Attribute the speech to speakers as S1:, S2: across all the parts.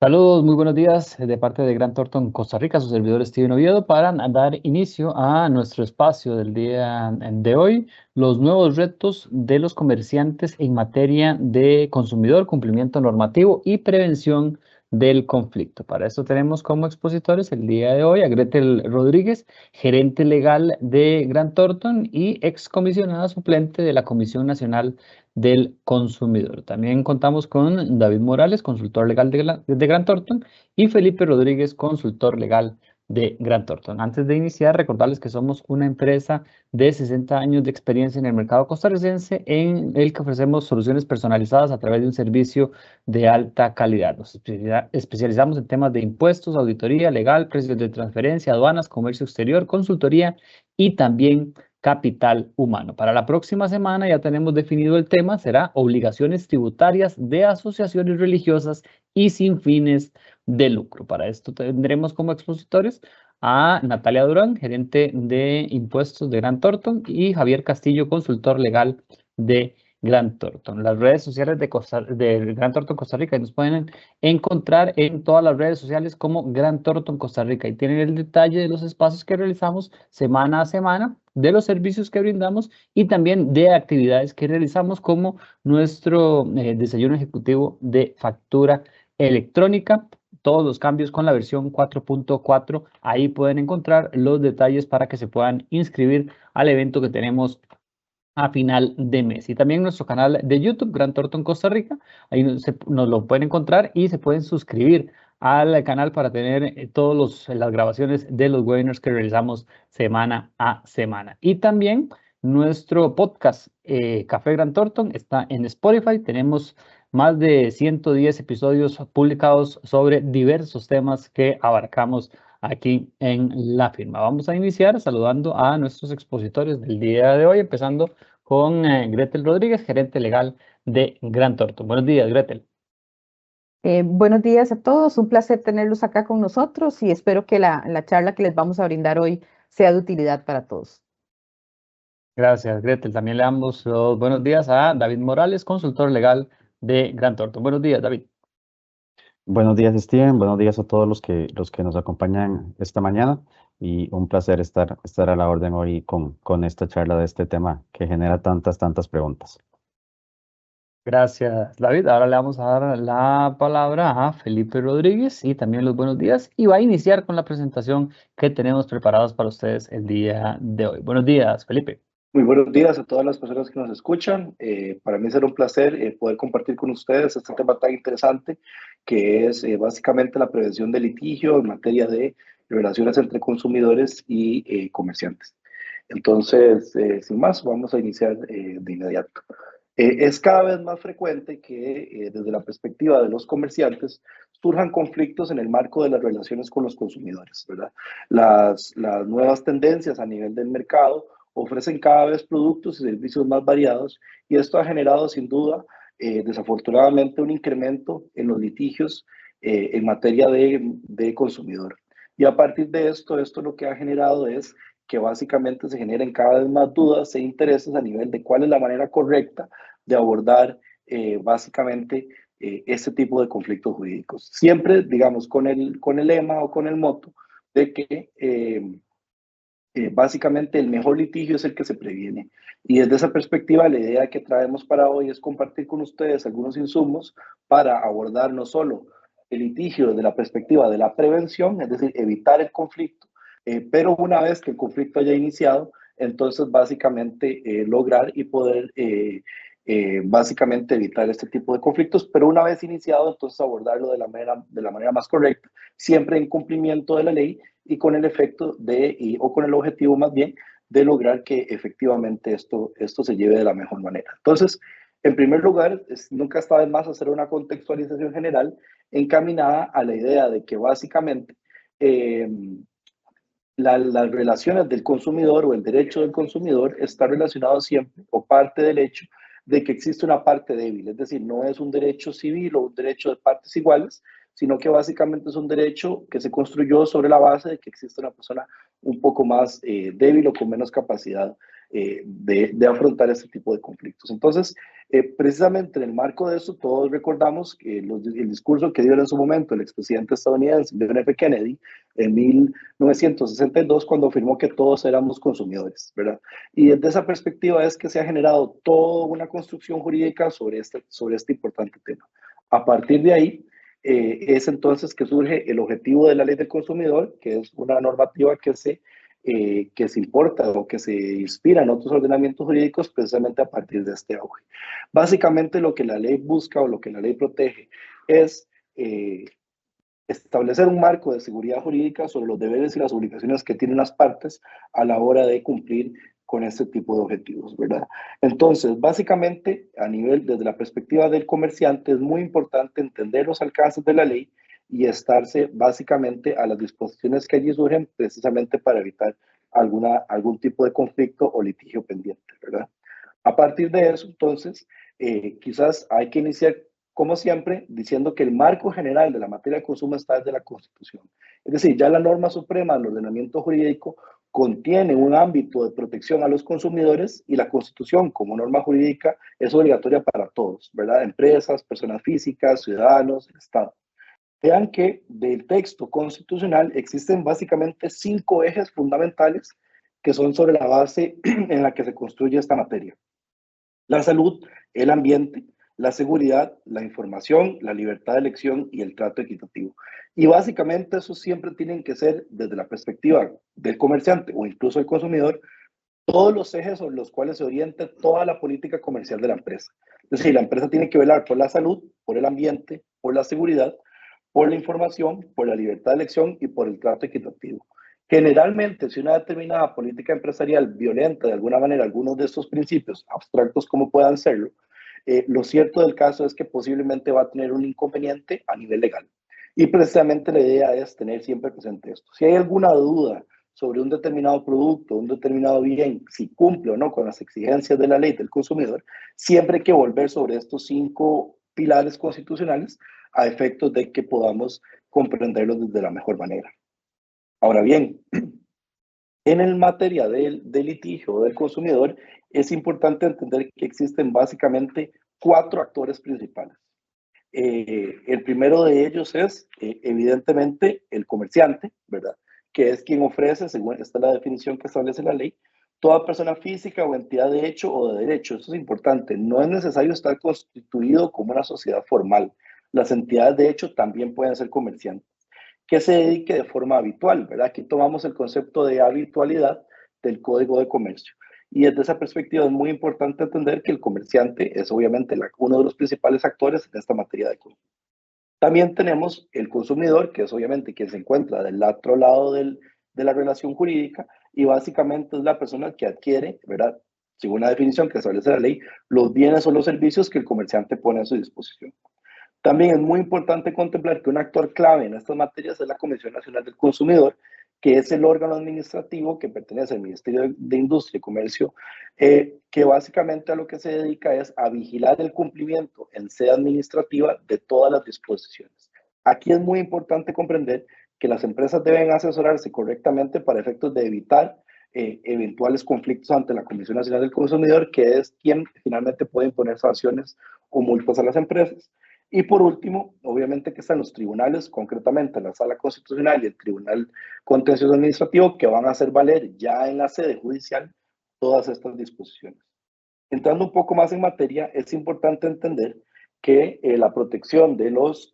S1: Saludos, muy buenos días de parte de Grant Thornton, Costa Rica, su servidor Steven Oviedo, para dar inicio a nuestro espacio del día de hoy, los nuevos retos de los comerciantes en materia de consumidor, cumplimiento normativo y prevención del conflicto. Para esto tenemos como expositores el día de hoy a Gretel Rodríguez, gerente legal de Grant Thornton y excomisionada suplente de la Comisión Nacional del Consumidor. También contamos con David Morales, consultor legal de Grant Thornton, y Felipe Rodríguez, consultor legal de Grant Thornton. Antes de iniciar, recordarles que somos una empresa de 60 años de experiencia en el mercado costarricense en el que ofrecemos soluciones personalizadas a través de un servicio de alta calidad. Nos especializamos en temas de impuestos, auditoría legal, precios de transferencia, aduanas, comercio exterior, consultoría y también capital humano. Para la próxima semana ya tenemos definido el tema, será obligaciones tributarias de asociaciones religiosas y sin fines de lucro. Para esto tendremos como expositores a Natalia Durán, gerente de impuestos de Grant Thornton, y Javier Castillo, consultor legal de Grant Thornton. Las redes sociales de Grant Thornton Costa Rica nos pueden encontrar en todas las redes sociales como Grant Thornton Costa Rica y tienen el detalle de los espacios que realizamos semana a semana, de los servicios que brindamos y también de actividades que realizamos como nuestro desayuno ejecutivo de factura electrónica. Todos los cambios con la versión 4.4, ahí pueden encontrar los detalles para que se puedan inscribir al evento que tenemos a final de mes. Y también nuestro canal de YouTube, Grant Thornton Costa Rica, ahí nos lo pueden encontrar y se pueden suscribir al canal para tener todas las grabaciones de los webinars que realizamos semana a semana. Y también nuestro podcast Café Grant Thornton está en Spotify. Tenemos más de 110 episodios publicados sobre diversos temas que abarcamos aquí en la firma. Vamos a iniciar saludando a nuestros expositores del día de hoy, empezando con Gretel Rodríguez, gerente legal de Grant Thornton. Buenos días, Gretel.
S2: Buenos días a todos, un placer tenerlos acá con nosotros y espero que la charla que les vamos a brindar hoy sea de utilidad para todos.
S1: Gracias, Gretel. También le damos los buenos días a David Morales, consultor legal de Grant Thornton. Buenos días, David.
S3: Buenos días, Steven. Buenos días a todos los que nos acompañan esta mañana y un placer estar a la orden hoy con esta charla de este tema que genera tantas preguntas.
S1: Gracias, David. Ahora le vamos a dar la palabra a Felipe Rodríguez y también los buenos días y va a iniciar con la presentación que tenemos preparados para ustedes el día de hoy. Buenos días, Felipe.
S4: Muy buenos días a todas las personas que nos escuchan. Para mí será un placer poder compartir con ustedes este tema tan interesante que es básicamente la prevención de litigio en materia de relaciones entre consumidores y comerciantes. Entonces, sin más, vamos a iniciar de inmediato. Es cada vez más frecuente que desde la perspectiva de los comerciantes surjan conflictos en el marco de las relaciones con los consumidores, ¿verdad? Las nuevas tendencias a nivel del mercado ofrecen cada vez productos y servicios más variados y esto ha generado sin duda, desafortunadamente, un incremento en los litigios en materia de consumidor. Y a partir de esto lo que ha generado es que básicamente se generen cada vez más dudas e intereses a nivel de cuál es la manera correcta de abordar básicamente este tipo de conflictos jurídicos. Siempre, digamos, con el lema o con el moto de que básicamente el mejor litigio es el que se previene. Y desde esa perspectiva, la idea que traemos para hoy es compartir con ustedes algunos insumos para abordar no solo el litigio desde la perspectiva de la prevención, es decir, evitar el conflicto, pero una vez que el conflicto haya iniciado, entonces básicamente lograr y poder básicamente evitar este tipo de conflictos, pero una vez iniciado, entonces abordarlo de la manera más correcta, siempre en cumplimiento de la ley y con el efecto o con el objetivo más bien, de lograr que efectivamente esto se lleve de la mejor manera. Entonces, en primer lugar, nunca está de más hacer una contextualización general encaminada a la idea de que básicamente las relaciones del consumidor o el derecho del consumidor está relacionado siempre o parte del hecho de que existe una parte débil, es decir, no es un derecho civil o un derecho de partes iguales, sino que básicamente es un derecho que se construyó sobre la base de que existe una persona un poco más débil o con menos capacidad de afrontar este tipo de conflictos. Entonces, Precisamente en el marco de eso, todos recordamos que el discurso que dio en su momento el expresidente estadounidense John F. Kennedy en 1962, cuando afirmó que todos éramos consumidores, ¿verdad? Y desde esa perspectiva es que se ha generado toda una construcción jurídica sobre este importante tema. A partir de ahí, es entonces que surge el objetivo de la ley del consumidor, que es una normativa que se importa o que se inspira en otros ordenamientos jurídicos precisamente a partir de este auge. Básicamente lo que la ley busca o lo que la ley protege es establecer un marco de seguridad jurídica sobre los deberes y las obligaciones que tienen las partes a la hora de cumplir con este tipo de objetivos, ¿verdad? Entonces, básicamente, desde la perspectiva del comerciante, es muy importante entender los alcances de la ley y estarse básicamente a las disposiciones que allí surgen precisamente para evitar algún tipo de conflicto o litigio pendiente, ¿verdad? A partir de eso, entonces, quizás hay que iniciar, como siempre, diciendo que el marco general de la materia de consumo está desde la Constitución. Es decir, ya la norma suprema del ordenamiento jurídico contiene un ámbito de protección a los consumidores y la Constitución como norma jurídica es obligatoria para todos, ¿verdad? Empresas, personas físicas, ciudadanos, el Estado. Vean que del texto constitucional existen básicamente 5 ejes fundamentales que son sobre la base en la que se construye esta materia. La salud, el ambiente, la seguridad, la información, la libertad de elección y el trato equitativo. Y básicamente eso siempre tienen que ser, desde la perspectiva del comerciante o incluso el consumidor, todos los ejes sobre los cuales se orienta toda la política comercial de la empresa. Es decir, la empresa tiene que velar por la salud, por el ambiente, por la seguridad, por la información, por la libertad de elección y por el trato equitativo. Generalmente, si una determinada política empresarial violenta de alguna manera algunos de estos principios, abstractos como puedan serlo, lo cierto del caso es que posiblemente va a tener un inconveniente a nivel legal. Y precisamente la idea es tener siempre presente esto. Si hay alguna duda sobre un determinado producto, un determinado bien, si cumple o no con las exigencias de la ley del consumidor, siempre hay que volver sobre estos 5 pilares constitucionales a efectos de que podamos comprenderlos desde la mejor manera. Ahora bien, en el materia del litigio del consumidor, es importante entender que existen básicamente 4 actores principales. El primero de ellos es, evidentemente, el comerciante, ¿verdad? Que es quien ofrece, según esta es la definición que establece la ley, toda persona física o entidad de hecho o de derecho. Eso es importante. No es necesario estar constituido como una sociedad formal. Las entidades de hecho también pueden ser comerciantes, que se dedique de forma habitual, ¿verdad? Aquí tomamos el concepto de habitualidad del Código de Comercio. Y desde esa perspectiva es muy importante entender que el comerciante es obviamente uno de los principales actores en esta materia de consumo. También tenemos el consumidor, que es obviamente quien se encuentra del otro lado de la relación jurídica y básicamente es la persona que adquiere, ¿verdad? Según la definición que establece la ley, los bienes o los servicios que el comerciante pone a su disposición. También es muy importante contemplar que un actor clave en estas materias es la Comisión Nacional del Consumidor, que es el órgano administrativo que pertenece al Ministerio de Industria y Comercio, que básicamente a lo que se dedica es a vigilar el cumplimiento en sede administrativa de todas las disposiciones. Aquí es muy importante comprender que las empresas deben asesorarse correctamente para efectos de evitar eventuales conflictos ante la Comisión Nacional del Consumidor, que es quien finalmente puede imponer sanciones o multas a las empresas. Y por último, obviamente que están los tribunales, concretamente la Sala Constitucional y el Tribunal Contencioso Administrativo, que van a hacer valer ya en la sede judicial todas estas disposiciones. Entrando un poco más en materia, es importante entender que la protección de los...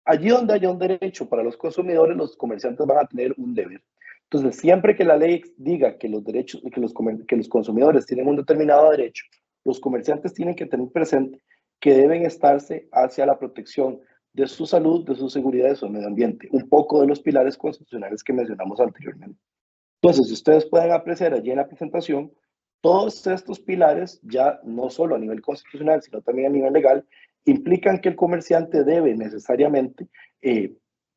S4: allí donde haya un derecho para los consumidores, los comerciantes van a tener un deber. Entonces, siempre que la ley diga que los derechos, que los consumidores tienen un determinado derecho, los comerciantes tienen que tener presente que deben estarse hacia la protección de su salud, de su seguridad, de su medio ambiente, un poco de los pilares constitucionales que mencionamos anteriormente. Entonces, si ustedes pueden apreciar allí en la presentación, todos estos pilares, ya no solo a nivel constitucional, sino también a nivel legal, implican que el comerciante debe necesariamente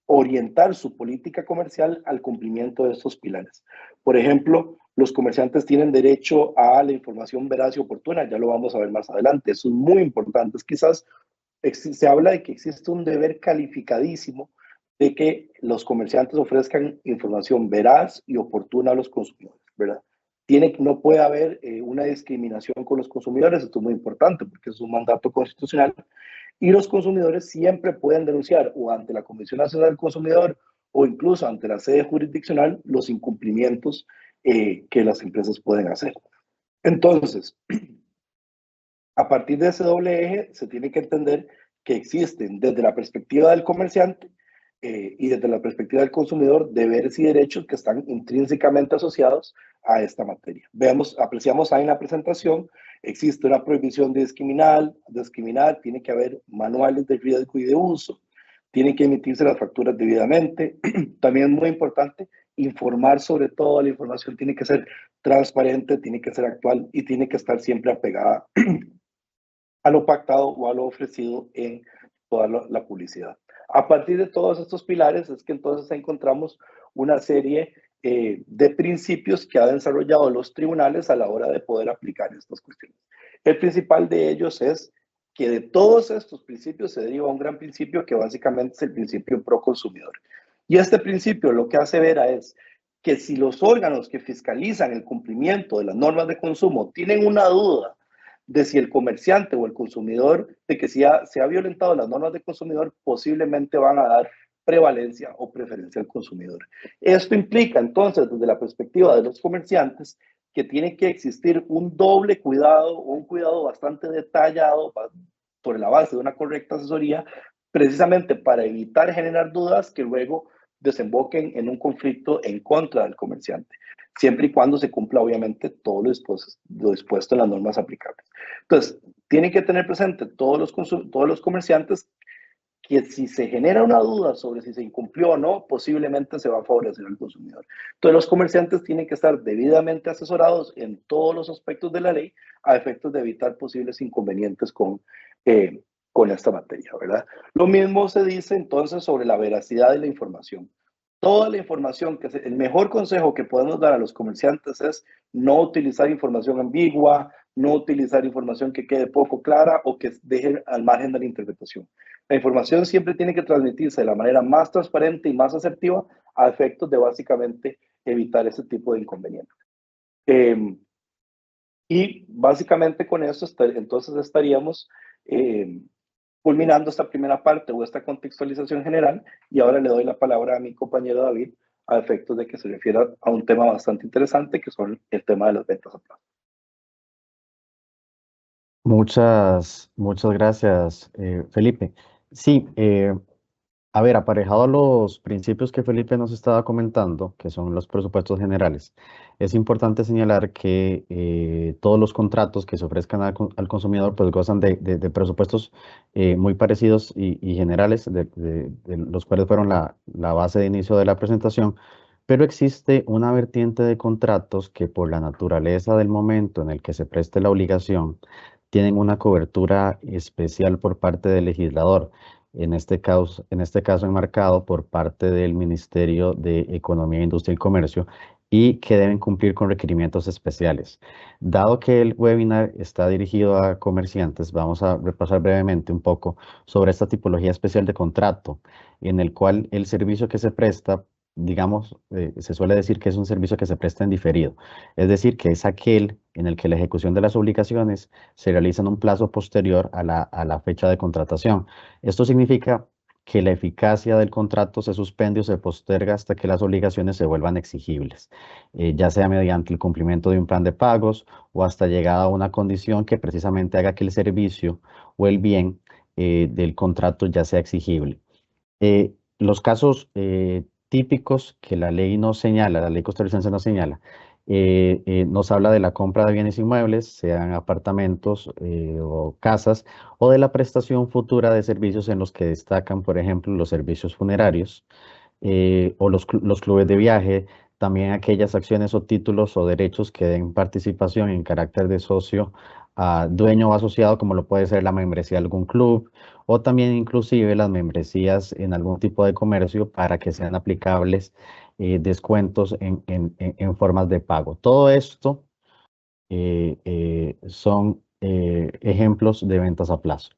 S4: orientar su política comercial al cumplimiento de estos pilares. Por ejemplo, los comerciantes tienen derecho a la información veraz y oportuna, ya lo vamos a ver más adelante, eso es muy importante. Quizás se habla de que existe un deber calificadísimo de que los comerciantes ofrezcan información veraz y oportuna a los consumidores, ¿verdad? no puede haber una discriminación con los consumidores. Esto es muy importante porque es un mandato constitucional. Y los consumidores siempre pueden denunciar o ante la Comisión Nacional del Consumidor o incluso ante la sede jurisdiccional los incumplimientos que las empresas pueden hacer. Entonces, a partir de ese doble eje, se tiene que entender que existen desde la perspectiva del comerciante y desde la perspectiva del consumidor deberes y derechos que están intrínsecamente asociados a esta materia. Apreciamos ahí en la presentación, existe una prohibición de discriminar, tiene que haber manuales de riesgo y de uso, tienen que emitirse las facturas debidamente. También es muy importante informar sobre todo, la información tiene que ser transparente, tiene que ser actual y tiene que estar siempre apegada a lo pactado o a lo ofrecido en toda la publicidad. A partir de todos estos pilares es que entonces encontramos una serie de principios que han desarrollado los tribunales a la hora de poder aplicar estas cuestiones. El principal de ellos es que de todos estos principios se deriva un gran principio que básicamente es el principio pro consumidor. Y este principio lo que hace ver es que si los órganos que fiscalizan el cumplimiento de las normas de consumo tienen una duda de si el comerciante o el consumidor, de que si se ha violentado las normas de consumidor, posiblemente van a dar prevalencia o preferencia al consumidor. Esto implica entonces, desde la perspectiva de los comerciantes, que tiene que existir un doble cuidado, un cuidado bastante detallado sobre la base de una correcta asesoría, precisamente para evitar generar dudas que luego desemboquen en un conflicto en contra del comerciante, siempre y cuando se cumpla obviamente todo lo dispuesto en las normas aplicables. Entonces, tienen que tener presente todos los comerciantes que si se genera una duda sobre si se incumplió o no, posiblemente se va a favorecer al consumidor. Entonces, los comerciantes tienen que estar debidamente asesorados en todos los aspectos de la ley a efectos de evitar posibles inconvenientes con esta materia, ¿verdad? Lo mismo se dice entonces sobre la veracidad de la información. Toda la información, el mejor consejo que podemos dar a los comerciantes es no utilizar información ambigua, no utilizar información que quede poco clara o que deje al margen de la interpretación. La información siempre tiene que transmitirse de la manera más transparente y más asertiva a efectos de básicamente evitar ese tipo de inconvenientes. Y básicamente con eso entonces estaríamos culminando esta primera parte o esta contextualización general, y ahora le doy la palabra a mi compañero David a efectos de que se refiera a un tema bastante interesante que son el tema de las ventas a plazo.
S3: Muchas gracias, Felipe. Sí, a ver, aparejado a los principios que Felipe nos estaba comentando, que son los presupuestos generales, es importante señalar que todos los contratos que se ofrezcan al consumidor pues gozan de presupuestos muy parecidos y generales, de los cuales fueron la base de inicio de la presentación, pero existe una vertiente de contratos que por la naturaleza del momento en el que se preste la obligación, tienen una cobertura especial por parte del legislador. En este caso enmarcado por parte del Ministerio de Economía, Industria y Comercio, y que deben cumplir con requerimientos especiales. Dado que el webinar está dirigido a comerciantes, vamos a repasar brevemente un poco sobre esta tipología especial de contrato, en el cual el servicio que se presta, digamos, se suele decir que es un servicio que se presta en diferido, es decir, que es aquel en el que la ejecución de las obligaciones se realiza en un plazo posterior a la fecha de contratación. Esto significa que la eficacia del contrato se suspende o se posterga hasta que las obligaciones se vuelvan exigibles, ya sea mediante el cumplimiento de un plan de pagos o hasta llegada a una condición que precisamente haga que el servicio o el bien del contrato ya sea exigible. Los casos típicos que la ley nos señala, la ley costarricense nos señala, nos habla de la compra de bienes inmuebles, sean apartamentos o casas, o de la prestación futura de servicios en los que destacan, por ejemplo, los servicios funerarios o los clubes de viaje, también aquellas acciones o títulos o derechos que den participación en carácter de socio, dueño o asociado, como lo puede ser la membresía de algún club, o también inclusive las membresías en algún tipo de comercio para que sean aplicables descuentos en formas de pago. Todo esto son ejemplos de ventas a plazo.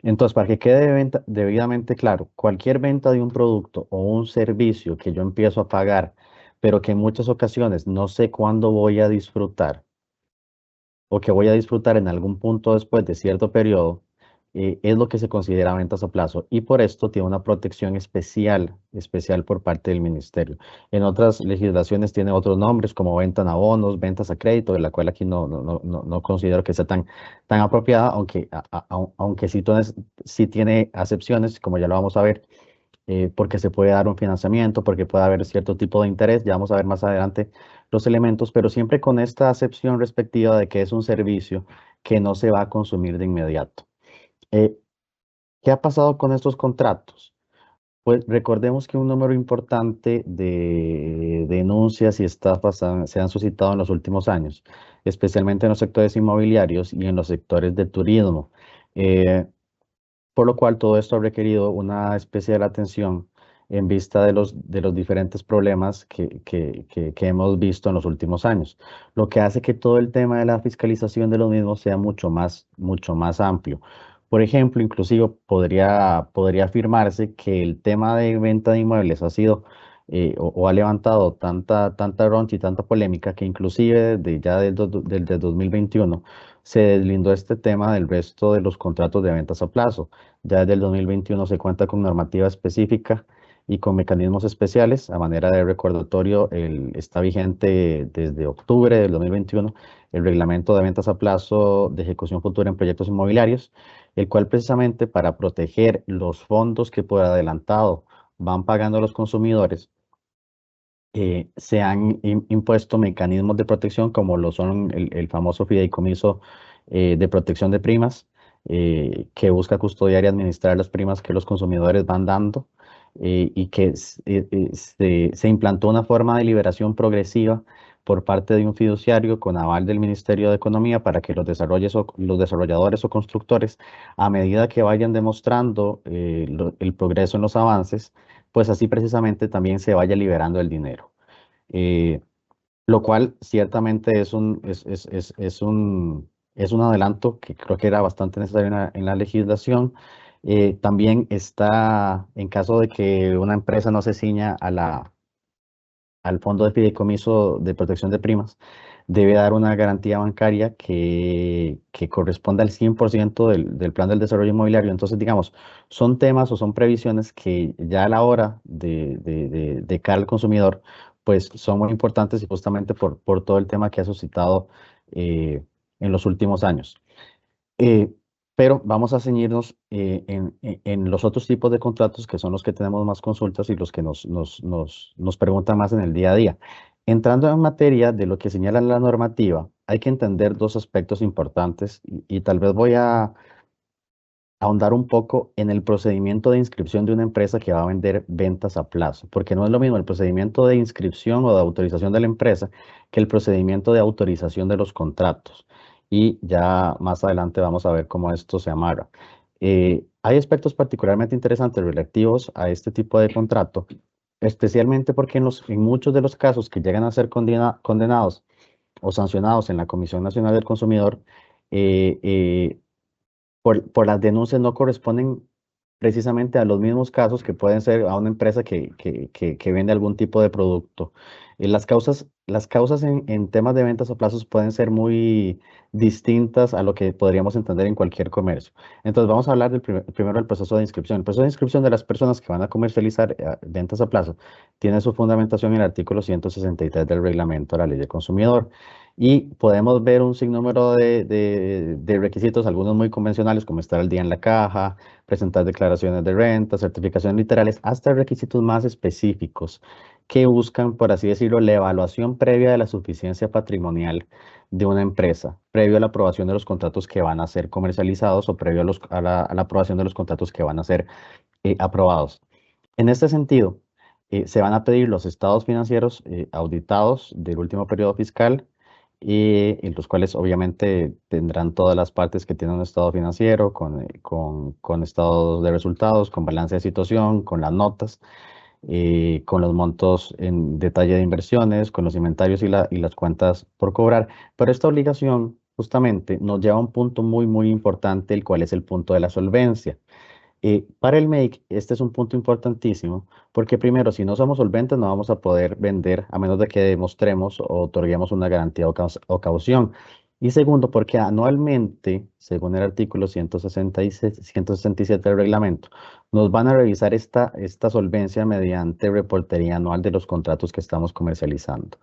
S3: Entonces, para que quede debidamente claro, cualquier venta de un producto o un servicio que yo empiezo a pagar pero que en muchas ocasiones no sé cuándo voy a disfrutar o que voy a disfrutar en algún punto después de cierto periodo, es lo que se considera ventas a plazo y por esto tiene una protección especial por parte del ministerio. En otras legislaciones tiene otros nombres como venta a bonos, ventas a crédito, de la cual aquí no considero que sea tan apropiada, aunque sí tiene acepciones, como ya lo vamos a ver, porque se puede dar un financiamiento, porque puede haber cierto tipo de interés, ya vamos a ver más adelante los elementos, pero siempre con esta acepción respectiva de que es un servicio que no se va a consumir de inmediato. ¿Qué ha pasado con estos contratos? Pues recordemos que un número importante de denuncias y estafas se han suscitado en los últimos años, especialmente en los sectores inmobiliarios y en los sectores de turismo. Por lo cual todo esto ha requerido una especial atención en vista de los diferentes problemas que hemos visto en los últimos años, lo que hace que todo el tema de la fiscalización de los mismos sea mucho más amplio. Por ejemplo, inclusive podría afirmarse que el tema de venta de inmuebles ha sido o ha levantado tanta roncha y tanta polémica que inclusive desde 2021 se deslindó este tema del resto de los contratos de ventas a plazo. Ya desde el 2021 se cuenta con normativa específica y con mecanismos especiales. A manera de recordatorio, está vigente desde octubre del 2021 el reglamento de ventas a plazo de ejecución futura en proyectos inmobiliarios, el cual precisamente para proteger los fondos que por adelantado van pagando los consumidores, se han impuesto mecanismos de protección como lo son el famoso fideicomiso de protección de primas, que busca custodiar y administrar las primas que los consumidores van dando, y que se implantó una forma de liberación progresiva por parte de un fiduciario con aval del Ministerio de Economía para que los desarrolladores o constructores, a medida que vayan demostrando el progreso en los avances, pues así precisamente también se vaya liberando el dinero. Lo cual ciertamente es un adelanto que creo que era bastante necesario en la legislación. También está, en caso de que una empresa no se ciña al fondo de fideicomiso de protección de primas, debe dar una garantía bancaria que corresponda al 100% del plan del desarrollo inmobiliario. Entonces, digamos, son temas o son previsiones que ya a la hora de cara al consumidor, pues son muy importantes y justamente por todo el tema que ha suscitado en los últimos años. Pero vamos a ceñirnos en los otros tipos de contratos que son los que tenemos más consultas y los que nos preguntan más en el día a día. Entrando en materia de lo que señala la normativa, hay que entender dos aspectos importantes y tal vez voy a ahondar un poco en el procedimiento de inscripción de una empresa que va a vender ventas a plazo, porque no es lo mismo el procedimiento de inscripción o de autorización de la empresa que el procedimiento de autorización de los contratos. Y ya más adelante vamos a ver cómo esto se amarra. Hay aspectos particularmente interesantes relativos a este tipo de contrato, especialmente porque en muchos de los casos que llegan a ser condenados o sancionados en la Comisión Nacional del Consumidor, por las denuncias no corresponden precisamente a los mismos casos que pueden ser a una empresa que vende algún tipo de producto. Las causas en temas de ventas a plazos pueden ser muy distintas a lo que podríamos entender en cualquier comercio. Entonces vamos a hablar primero del proceso de inscripción. El proceso de inscripción de las personas que van a comercializar ventas a plazo tiene su fundamentación en el artículo 163 del reglamento de la ley del consumidor. Y podemos ver un sinnúmero de requisitos, algunos muy convencionales, como estar al día en la caja, presentar declaraciones de renta, certificaciones literales, hasta requisitos más específicos que buscan, por así decirlo, la evaluación previa de la suficiencia patrimonial de una empresa, previo a la aprobación de los contratos que van a ser comercializados o previo a la aprobación de los contratos que van a ser aprobados. En este sentido, se van a pedir los estados financieros auditados del último periodo fiscal, en los cuales obviamente tendrán todas las partes que tienen un estado financiero, con estados de resultados, con balance de situación, con las notas, con los montos en detalle de inversiones, con los inventarios y las cuentas por cobrar. Pero esta obligación justamente nos lleva a un punto muy importante, el cual es el punto de la solvencia. Para el make, este es un punto importantísimo, porque primero, si no somos solventes, no vamos a poder vender a menos de que demostremos o otorguemos una garantía o caución. Y segundo, porque anualmente, según el artículo 167 del reglamento, nos van a revisar esta solvencia mediante reportería anual de los contratos que estamos comercializando.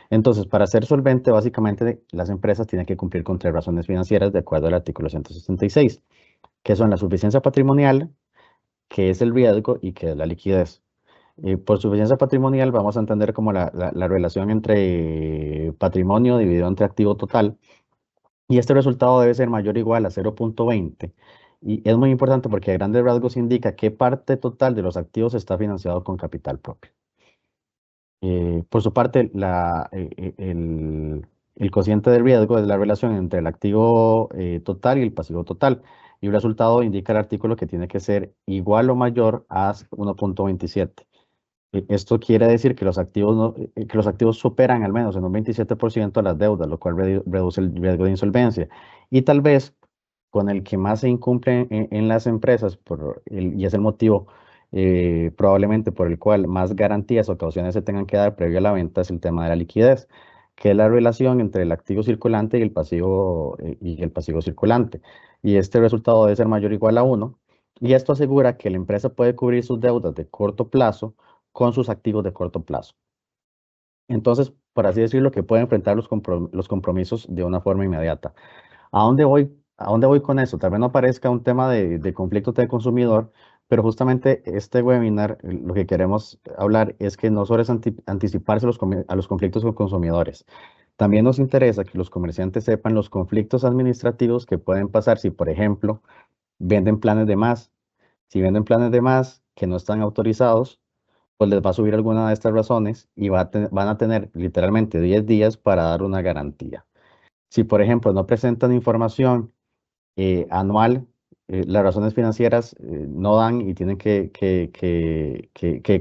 S3: Entonces, para ser solvente, básicamente las empresas tienen que cumplir con 3 razones financieras de acuerdo al artículo 166, que son la suficiencia patrimonial, que es el riesgo y que es la liquidez. Por suficiencia patrimonial vamos a entender como la relación entre patrimonio dividido entre activo total, y este resultado debe ser mayor o igual a 0.20. Y es muy importante porque a grandes rasgos indica qué parte total de los activos está financiado con capital propio. Por su parte, el cociente de riesgo es la relación entre el activo total y el pasivo total. Y el resultado indica el artículo que tiene que ser igual o mayor a 1.27. Esto quiere decir que los activos, que los activos superan al menos en un 27% las deudas, lo cual reduce el riesgo de insolvencia. Y tal vez con el que más se incumple en las empresas, y es el motivo probablemente por el cual más garantías o cauciones se tengan que dar previo a la venta, es el tema de la liquidez, que es la relación entre el activo circulante y el pasivo circulante. Y este resultado debe ser mayor o igual a 1. Y esto asegura que la empresa puede cubrir sus deudas de corto plazo con sus activos de corto plazo. Entonces, por así decirlo, que puede enfrentar los compromisos de una forma inmediata. ¿A dónde voy con eso? Tal vez no parezca un tema de conflicto de consumidor, pero justamente este webinar lo que queremos hablar es que no solo es anticiparse a los conflictos con consumidores. También nos interesa que los comerciantes sepan los conflictos administrativos que pueden pasar si, por ejemplo, venden planes de más. Si venden planes de más que no están autorizados, pues les va a subir alguna de estas razones y van a tener literalmente 10 días para dar una garantía. Si, por ejemplo, no presentan información anual, las razones financieras no dan y tienen que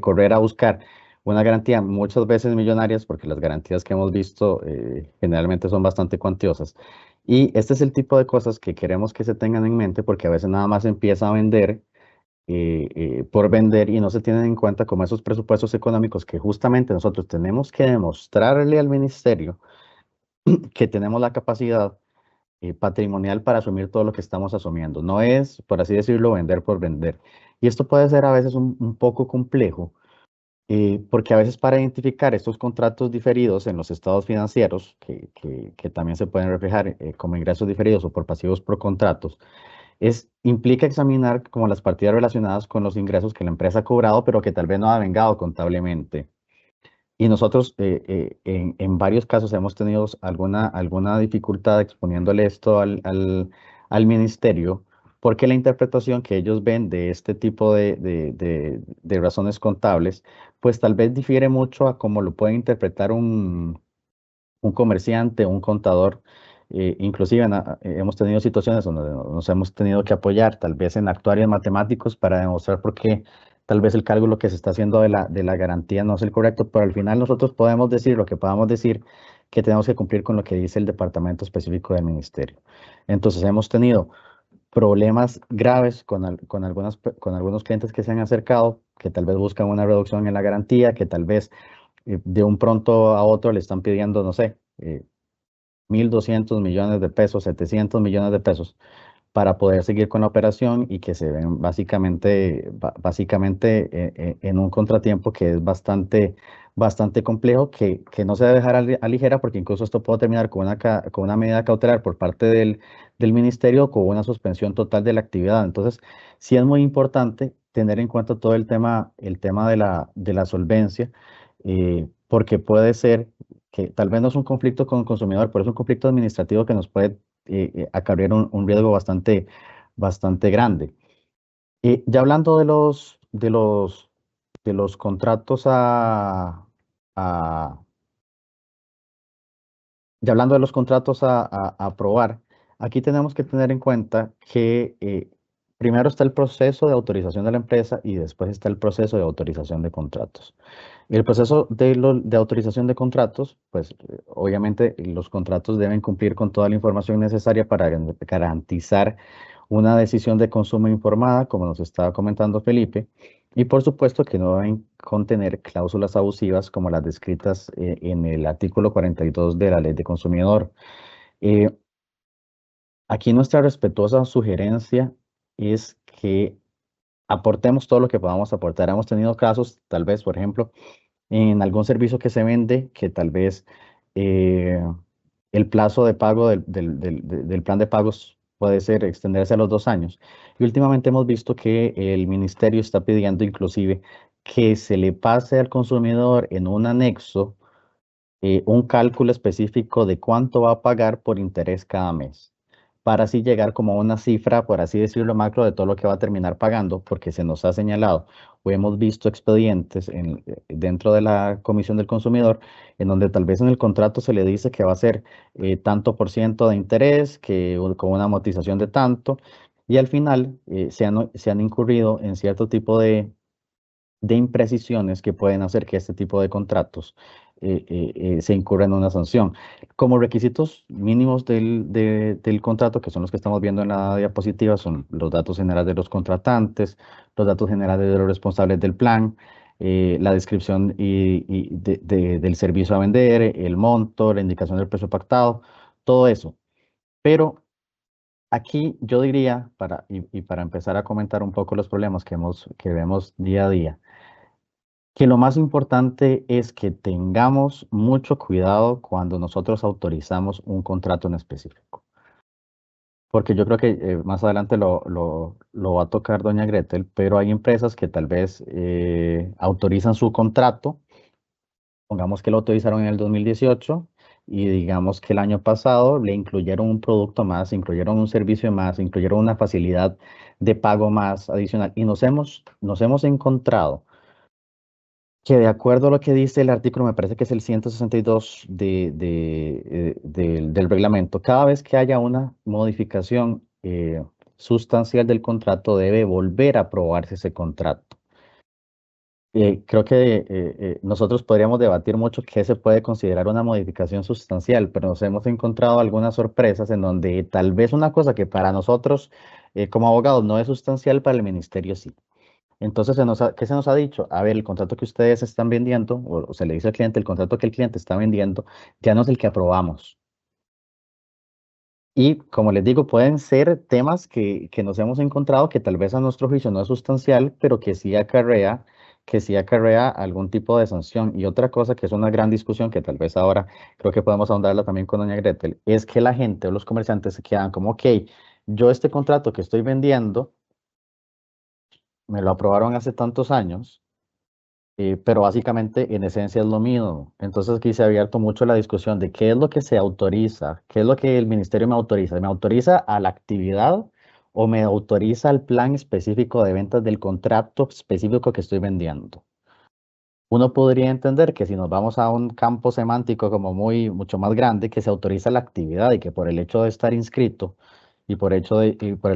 S3: correr a buscar una garantía, muchas veces millonarias, porque las garantías que hemos visto generalmente son bastante cuantiosas. Y este es el tipo de cosas que queremos que se tengan en mente, porque a veces nada más se empieza a vender por vender y no se tienen en cuenta como esos presupuestos económicos que justamente nosotros tenemos que demostrarle al ministerio que tenemos la capacidad patrimonial para asumir todo lo que estamos asumiendo. No es, por así decirlo, vender por vender. Y esto puede ser a veces un poco complejo, porque a veces para identificar estos contratos diferidos en los estados financieros, que también se pueden reflejar como ingresos diferidos o por pasivos por contratos, implica examinar como las partidas relacionadas con los ingresos que la empresa ha cobrado, pero que tal vez no ha vengado contablemente. Y nosotros en varios casos hemos tenido alguna dificultad exponiéndole esto al ministerio, porque la interpretación que ellos ven de este tipo de razones contables, pues tal vez difiere mucho a cómo lo puede interpretar un comerciante, un contador. Inclusive hemos tenido situaciones donde nos hemos tenido que apoyar tal vez en actuarios matemáticos para demostrar por qué tal vez el cálculo que se está haciendo de la garantía no es el correcto, pero al final nosotros podemos decir lo que podamos decir, que tenemos que cumplir con lo que dice el departamento específico del ministerio. Entonces hemos tenido problemas graves con algunos clientes que se han acercado, que tal vez buscan una reducción en la garantía, que tal vez de un pronto a otro le están pidiendo, no sé, 1.200 millones de pesos, 700 millones de pesos para poder seguir con la operación y que se ven básicamente en un contratiempo que es bastante complejo, que no se debe dejar a ligera, porque incluso esto puede terminar con una medida cautelar por parte del ministerio o con una suspensión total de la actividad. Entonces, sí es muy importante tener en cuenta todo el tema de la solvencia, porque puede ser que tal vez no es un conflicto con el consumidor, pero es un conflicto administrativo que nos puede acarrear un riesgo bastante grande. Ya hablando de los contratos ya hablando de los contratos a aprobar, aquí tenemos que tener en cuenta que primero está el proceso de autorización de la empresa y después está el proceso de autorización de contratos. El proceso de autorización de contratos, pues obviamente los contratos deben cumplir con toda la información necesaria para garantizar una decisión de consumo informada, como nos estaba comentando Felipe, y por supuesto que no deben contener cláusulas abusivas como las descritas en el artículo 42 de la Ley de Consumidor. Aquí nuestra respetuosa sugerencia es que aportemos todo lo que podamos aportar. Hemos tenido casos, tal vez, por ejemplo, en algún servicio que se vende, que tal vez el plazo de pago del plan de pagos puede ser extenderse a los 2 años. Y últimamente hemos visto que el ministerio está pidiendo inclusive que se le pase al consumidor en un anexo un cálculo específico de cuánto va a pagar por interés cada mes, para así llegar como a una cifra, por así decirlo, macro de todo lo que va a terminar pagando, porque se nos ha señalado o hemos visto expedientes dentro de la Comisión del Consumidor, en donde tal vez en el contrato se le dice que va a ser tanto por ciento de interés, con una amortización de tanto, y al final se han incurrido en cierto tipo de imprecisiones que pueden hacer que este tipo de contratos se incurra en una sanción. Como requisitos mínimos del contrato, que son los que estamos viendo en la diapositiva, son los datos generales de los contratantes, los datos generales de los responsables del plan, la descripción del servicio a vender, el monto, la indicación del precio pactado, todo eso. Pero aquí yo diría, para empezar a comentar un poco los problemas que vemos día a día, que lo más importante es que tengamos mucho cuidado cuando nosotros autorizamos un contrato en específico. Porque yo creo que más adelante lo va a tocar doña Gretel, pero hay empresas que tal vez autorizan su contrato, pongamos que lo autorizaron en el 2018 y digamos que el año pasado le incluyeron un producto más, incluyeron un servicio más, incluyeron una facilidad de pago más adicional y nos hemos encontrado que de acuerdo a lo que dice el artículo, me parece que es el 162 del reglamento, cada vez que haya una modificación sustancial del contrato, debe volver a aprobarse ese contrato. Creo que nosotros podríamos debatir mucho qué se puede considerar una modificación sustancial, pero nos hemos encontrado algunas sorpresas en donde tal vez una cosa que para nosotros como abogados no es sustancial, para el ministerio sí. Entonces, ¿qué se nos ha dicho? A ver, el contrato que ustedes están vendiendo, o se le dice al cliente, el contrato que el cliente está vendiendo, ya no es el que aprobamos. Y como les digo, pueden ser temas que nos hemos encontrado que tal vez a nuestro juicio no es sustancial, pero que sí acarrea algún tipo de sanción. Y otra cosa que es una gran discusión, que tal vez ahora creo que podemos ahondarla también con doña Gretel, es que la gente o los comerciantes se quedan como, ok, yo este contrato que estoy vendiendo, me lo aprobaron hace tantos años, pero básicamente en esencia es lo mismo. Entonces aquí se ha abierto mucho la discusión de qué es lo que se autoriza, qué es lo que el ministerio me autoriza. ¿Me autoriza a la actividad o me autoriza al plan específico de ventas del contrato específico que estoy vendiendo? Uno podría entender que si nos vamos a un campo semántico como mucho más grande, que se autoriza la actividad y que por el hecho de estar inscrito y por el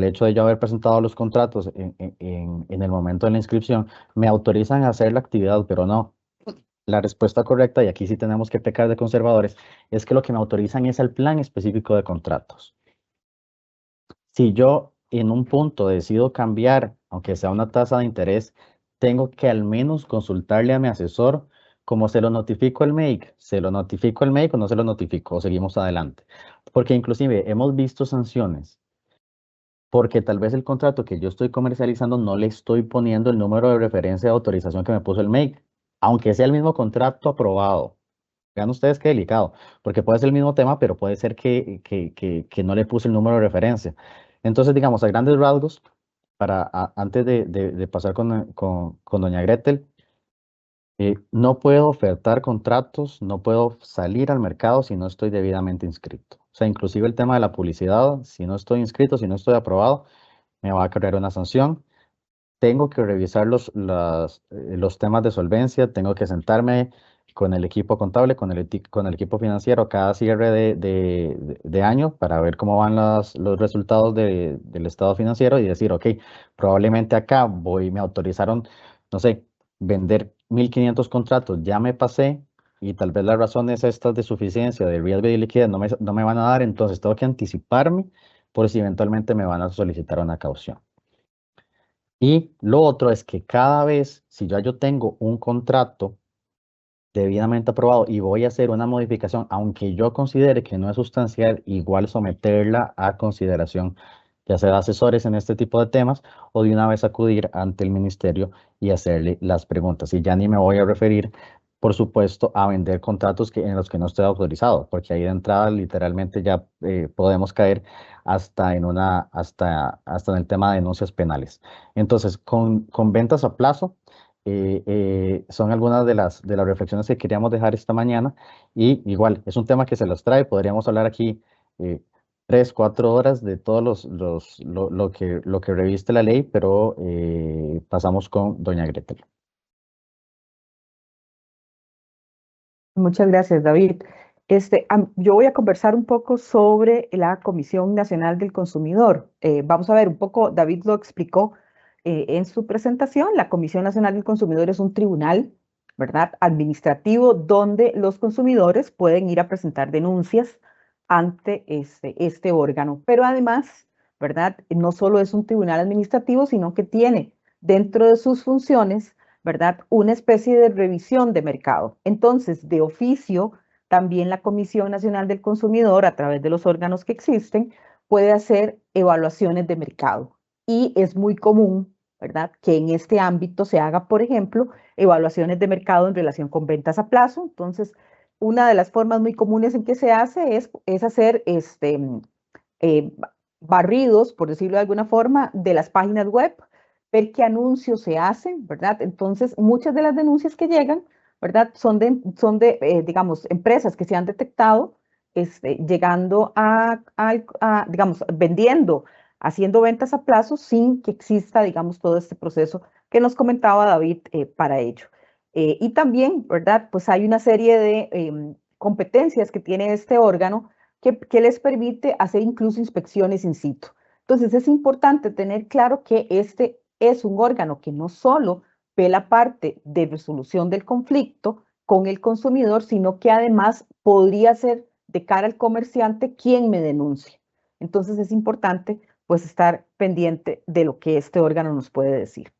S3: hecho de yo haber presentado los contratos en el momento de la inscripción, me autorizan a hacer la actividad, pero no. La respuesta correcta, y aquí sí tenemos que pecar de conservadores, es que lo que me autorizan es el plan específico de contratos. Si yo en un punto decido cambiar, aunque sea una tasa de interés, tengo que al menos consultarle a mi asesor como se lo notifico al MEIC. ¿Se lo notifico al MEIC o no se lo notifico? O seguimos adelante. Porque inclusive hemos visto sanciones porque tal vez el contrato que yo estoy comercializando no le estoy poniendo el número de referencia de autorización que me puso el MEIC, aunque sea el mismo contrato aprobado. Vean ustedes qué delicado, porque puede ser el mismo tema, pero puede ser que no le puse el número de referencia. Entonces, digamos, a grandes rasgos, antes de pasar con doña Gretel, no puedo ofertar contratos, no puedo salir al mercado si no estoy debidamente inscrito. O sea, inclusive el tema de la publicidad, si no estoy inscrito, si no estoy aprobado, me va a crear una sanción. Tengo que revisar los temas de solvencia, tengo que sentarme con el equipo contable, con el equipo financiero cada cierre de año para ver cómo van los resultados del estado financiero y decir, ok, probablemente acá me autorizaron, no sé, vender 1.500 contratos, ya me pasé y tal vez las razones estas de suficiencia, de riesgo y de liquidez no me van a dar, entonces tengo que anticiparme por si eventualmente me van a solicitar una caución. Y lo otro es que cada vez, si yo tengo un contrato debidamente aprobado y voy a hacer una modificación, aunque yo considere que no es sustancial, igual someterla a consideración, ya sea de asesores en este tipo de temas o de una vez acudir ante el ministerio y hacerle las preguntas. Y ya ni me voy a referir, por supuesto, a vender contratos en los que no estoy autorizado, porque ahí de entrada literalmente ya podemos caer hasta en el tema de denuncias penales. Entonces, con ventas a plazo, son algunas de las reflexiones que queríamos dejar esta mañana, y igual es un tema que se los trae, podríamos hablar aquí 3, 4 horas de todos lo que reviste la ley, pero pasamos con doña Gretel.
S2: Muchas gracias, David. Yo voy a conversar un poco sobre la Comisión Nacional del Consumidor. Vamos a ver un poco, David lo explicó en su presentación. La Comisión Nacional del Consumidor es un tribunal, ¿verdad?, administrativo donde los consumidores pueden ir a presentar denuncias ante este órgano. Pero además, ¿verdad?, no solo es un tribunal administrativo, sino que tiene dentro de sus funciones, ¿verdad?, una especie de revisión de mercado. Entonces, de oficio, también la Comisión Nacional del Consumidor, a través de los órganos que existen, puede hacer evaluaciones de mercado. Y es muy común, ¿verdad?, que en este ámbito se haga, por ejemplo, evaluaciones de mercado en relación con ventas a plazo. Entonces, una de las formas muy comunes en que se hace es hacer barridos, por decirlo de alguna forma, de las páginas web, ver qué anuncios se hacen, ¿verdad? Entonces, muchas de las denuncias que llegan, ¿verdad?, son de digamos, empresas que se han detectado llegando digamos, vendiendo, haciendo ventas a plazo sin que exista, digamos, todo este proceso que nos comentaba David para ello. Y también, ¿verdad?, pues hay una serie de competencias que tiene este órgano que les permite hacer incluso inspecciones in situ. Entonces, es importante tener claro que este es un órgano que no solo ve la parte de resolución del conflicto con el consumidor, sino que además podría ser de cara al comerciante quien me denuncie. Entonces, es importante pues estar pendiente de lo que este órgano nos puede decir.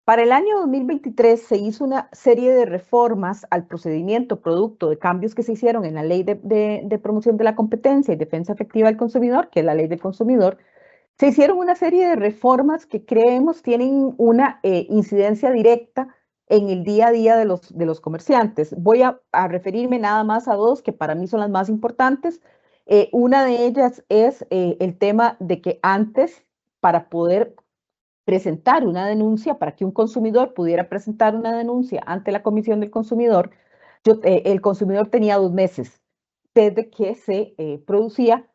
S2: Para el año 2023 se hizo una serie de reformas al procedimiento producto de cambios que se hicieron en la Ley de Promoción de la Competencia y Defensa Efectiva del Consumidor, que es la Ley del Consumidor. Se hicieron una serie de reformas que creemos tienen una incidencia directa en el día a día de los comerciantes. Voy a referirme nada más a dos que para mí son las más importantes. Una de ellas es el tema de que antes, para poder presentar una denuncia, para que un consumidor pudiera presentar una denuncia ante la Comisión del Consumidor, el consumidor tenía 2 meses desde que se producía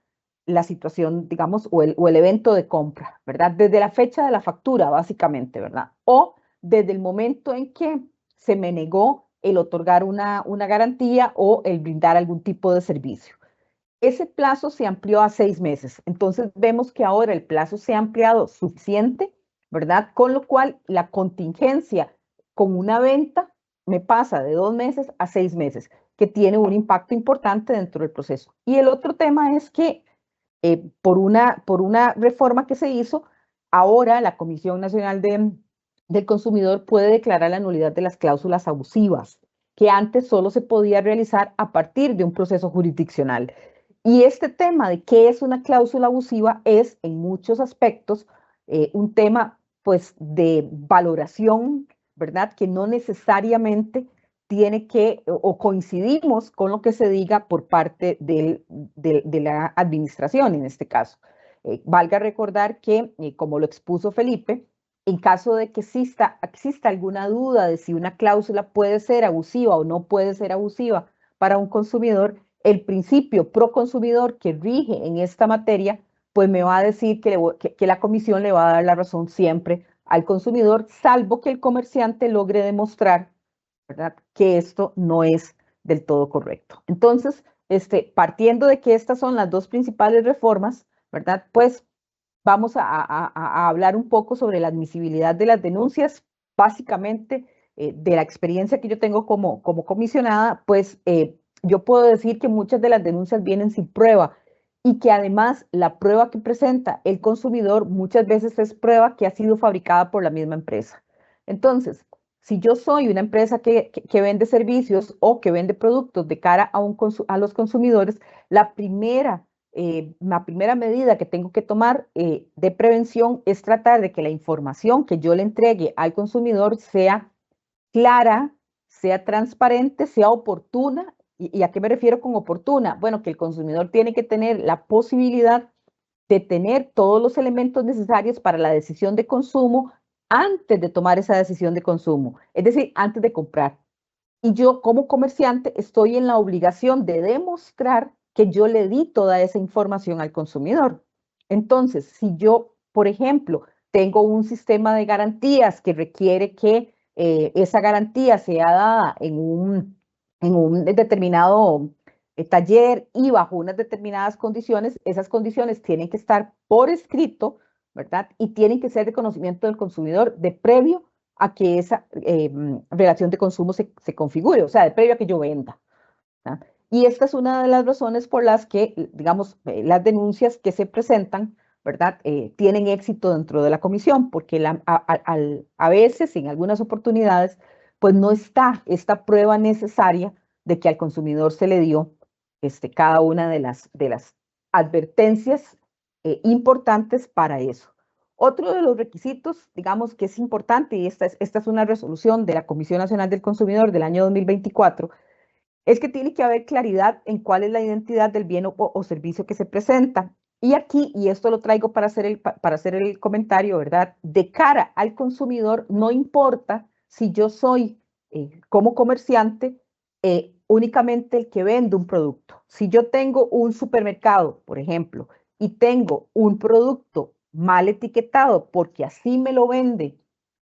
S2: la situación, digamos, o el evento de compra, ¿verdad? Desde la fecha de la factura, básicamente, ¿verdad? O desde el momento en que se me negó el otorgar una garantía o el brindar algún tipo de servicio. Ese plazo se amplió a 6 meses. Entonces vemos que ahora el plazo se ha ampliado suficiente, ¿verdad? Con lo cual la contingencia con una venta me pasa de 2 meses a 6 meses, que tiene un impacto importante dentro del proceso. Y el otro tema es que por una reforma que se hizo, ahora la Comisión Nacional del Consumidor puede declarar la nulidad de las cláusulas abusivas, que antes solo se podía realizar a partir de un proceso jurisdiccional. Y este tema de qué es una cláusula abusiva es en muchos aspectos un tema pues de valoración, ¿verdad?, que no necesariamente tiene que o coincidimos con lo que se diga por parte de la administración en este caso. Valga recordar que, como lo expuso Felipe, en caso de que exista alguna duda de si una cláusula puede ser abusiva o no puede ser abusiva para un consumidor, el principio pro consumidor que rige en esta materia, pues me va a decir que la comisión le va a dar la razón siempre al consumidor, salvo que el comerciante logre demostrar, ¿verdad?, que esto no es del todo correcto. Entonces, partiendo de que estas son las dos principales reformas, ¿verdad?, pues vamos a hablar un poco sobre la admisibilidad de las denuncias. Básicamente, de la experiencia que yo tengo como comisionada, pues yo puedo decir que muchas de las denuncias vienen sin prueba y que además la prueba que presenta el consumidor muchas veces es prueba que ha sido fabricada por la misma empresa. Entonces, si yo soy una empresa que vende servicios o que vende productos de cara a los consumidores, la primera medida que tengo que tomar de prevención es tratar de que la información que yo le entregue al consumidor sea clara, sea transparente, sea oportuna. ¿Y a qué me refiero con oportuna? Bueno, que el consumidor tiene que tener la posibilidad de tener todos los elementos necesarios para la decisión de consumo antes de tomar esa decisión de consumo, es decir, antes de comprar. Y yo como comerciante estoy en la obligación de demostrar que yo le di toda esa información al consumidor. Entonces, si yo, por ejemplo, tengo un sistema de garantías que requiere que esa garantía sea dada en un determinado taller y bajo unas determinadas condiciones, esas condiciones tienen que estar por escrito, ¿verdad? Y tienen que ser de conocimiento del consumidor de previo a que esa relación de consumo se configure, o sea, de previo a que yo venda. ¿Verdad? Y esta es una de las razones por las que, digamos, las denuncias que se presentan, ¿verdad? Tienen éxito dentro de la comisión, porque a veces, en algunas oportunidades, pues no está esta prueba necesaria de que al consumidor se le dio cada una de las advertencias importantes para eso. Otro de los requisitos, digamos, que es importante, y esta es una resolución de la Comisión Nacional del Consumidor del año 2024, es que tiene que haber claridad en cuál es la identidad del bien o servicio que se presenta. Y aquí, y esto lo traigo para hacer el comentario, ¿verdad? De cara al consumidor, no importa si yo soy, como comerciante, únicamente el que vende un producto. Si yo tengo un supermercado, por ejemplo, y tengo un producto mal etiquetado porque así me lo vende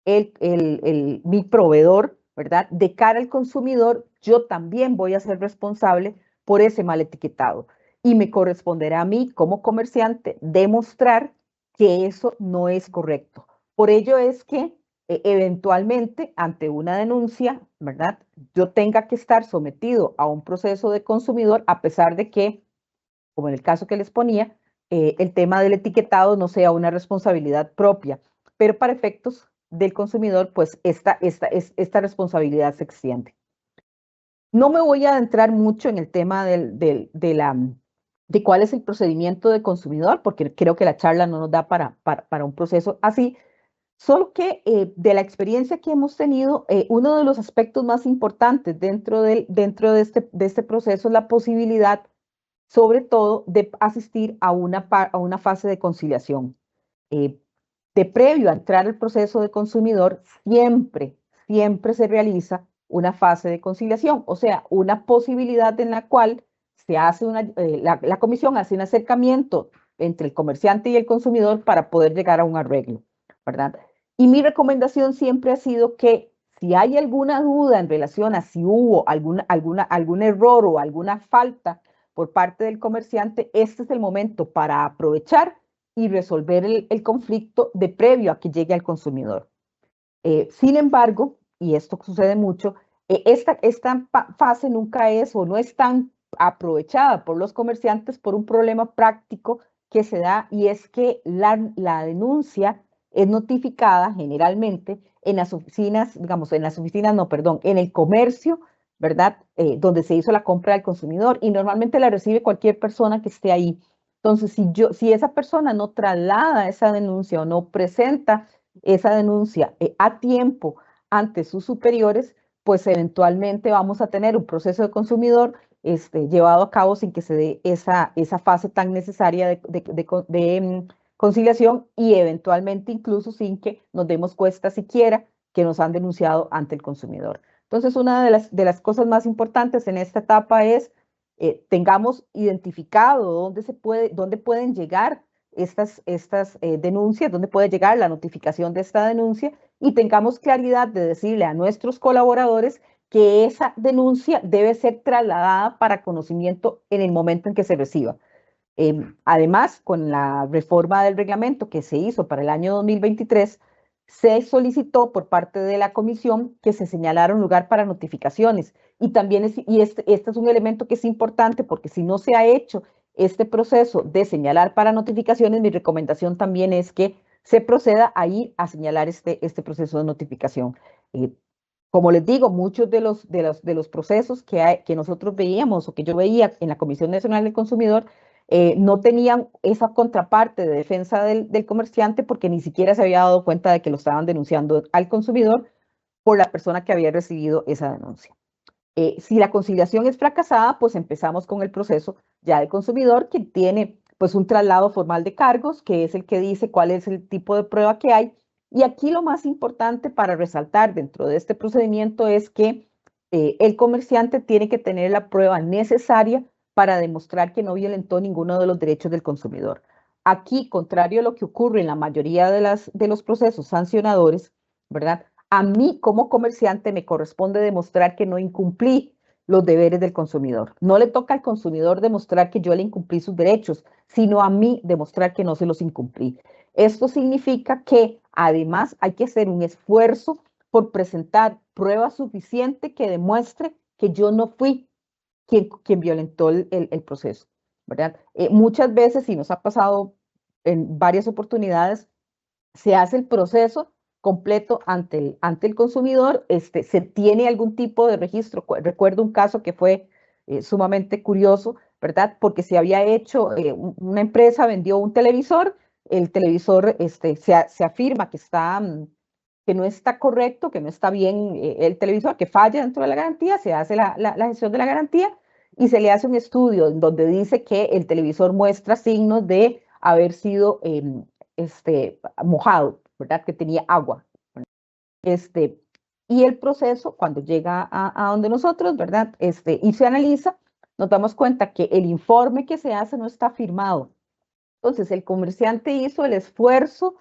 S2: mi proveedor, ¿verdad? De cara al consumidor, yo también voy a ser responsable por ese mal etiquetado. Y me corresponderá a mí como comerciante demostrar que eso no es correcto. Por ello es que eventualmente ante una denuncia, ¿verdad? Yo tenga que estar sometido a un proceso de consumidor a pesar de que, como en el caso que les ponía, el tema del etiquetado no sea una responsabilidad propia, pero para efectos del consumidor, pues esta responsabilidad se extiende. No me voy a adentrar mucho en el tema de cuál es el procedimiento de consumidor, porque creo que la charla no nos da para un proceso así, solo que de la experiencia que hemos tenido, uno de los aspectos más importantes dentro de este proceso es la posibilidad, sobre todo, de asistir a una fase de conciliación. De previo a entrar al proceso de consumidor, siempre se realiza una fase de conciliación, o sea, una posibilidad en la cual se hace la comisión hace un acercamiento entre el comerciante y el consumidor para poder llegar a un arreglo, ¿verdad? Y mi recomendación siempre ha sido que si hay alguna duda en relación a si hubo algún error o alguna falta por parte del comerciante, este es el momento para aprovechar y resolver el conflicto de previo a que llegue al consumidor. Sin embargo, y esto sucede mucho, esta fase nunca es o no es tan aprovechada por los comerciantes por un problema práctico que se da, y es que la denuncia es notificada generalmente en las oficinas, digamos, en el comercio, ¿verdad? Donde se hizo la compra del consumidor, y normalmente la recibe cualquier persona que esté ahí. Entonces, si esa persona no traslada esa denuncia o no presenta esa denuncia a tiempo ante sus superiores, pues eventualmente vamos a tener un proceso de consumidor llevado a cabo sin que se dé esa fase tan necesaria de conciliación, y eventualmente incluso sin que nos demos cuenta siquiera que nos han denunciado ante el consumidor. Entonces, una de las cosas más importantes en esta etapa es tengamos identificado dónde pueden llegar estas denuncias, dónde puede llegar la notificación de esta denuncia, y tengamos claridad de decirle a nuestros colaboradores que esa denuncia debe ser trasladada para conocimiento en el momento en que se reciba. Además, con la reforma del reglamento que se hizo para el año 2023, se solicitó por parte de la comisión que se señalara un lugar para notificaciones. Y también este es un elemento que es importante, porque si no se ha hecho este proceso de señalar para notificaciones, mi recomendación también es que se proceda a ir a señalar este proceso de notificación. Como les digo, muchos de los procesos que nosotros veíamos o que yo veía en la Comisión Nacional del Consumidor no tenían esa contraparte de defensa del comerciante porque ni siquiera se había dado cuenta de que lo estaban denunciando al consumidor por la persona que había recibido esa denuncia. Si la conciliación es fracasada, pues empezamos con el proceso ya del consumidor, que tiene pues un traslado formal de cargos, que es el que dice cuál es el tipo de prueba que hay. Y aquí lo más importante para resaltar dentro de este procedimiento es que el comerciante tiene que tener la prueba necesaria para demostrar que no violentó ninguno de los derechos del consumidor. Aquí, contrario a lo que ocurre en la mayoría de los procesos sancionadores, ¿verdad? A mí como comerciante me corresponde demostrar que no incumplí los deberes del consumidor. No le toca al consumidor demostrar que yo le incumplí sus derechos, sino a mí demostrar que no se los incumplí. Esto significa que además hay que hacer un esfuerzo por presentar prueba suficiente que demuestre que yo no fui quien violentó el proceso, ¿verdad? Muchas veces, y nos ha pasado en varias oportunidades, se hace el proceso completo ante el consumidor, se tiene algún tipo de registro. Recuerdo un caso que fue sumamente curioso, ¿verdad? Porque se había hecho, una empresa vendió un televisor, el televisor se afirma que no está correcto, que no está bien el televisor, que falla dentro de la garantía, se hace la gestión de la garantía y se le hace un estudio en donde dice que el televisor muestra signos de haber sido mojado, ¿verdad? Que tenía agua. Y el proceso, cuando llega a donde nosotros, ¿verdad? Y se analiza, nos damos cuenta que el informe que se hace no está firmado. Entonces, el comerciante hizo el esfuerzo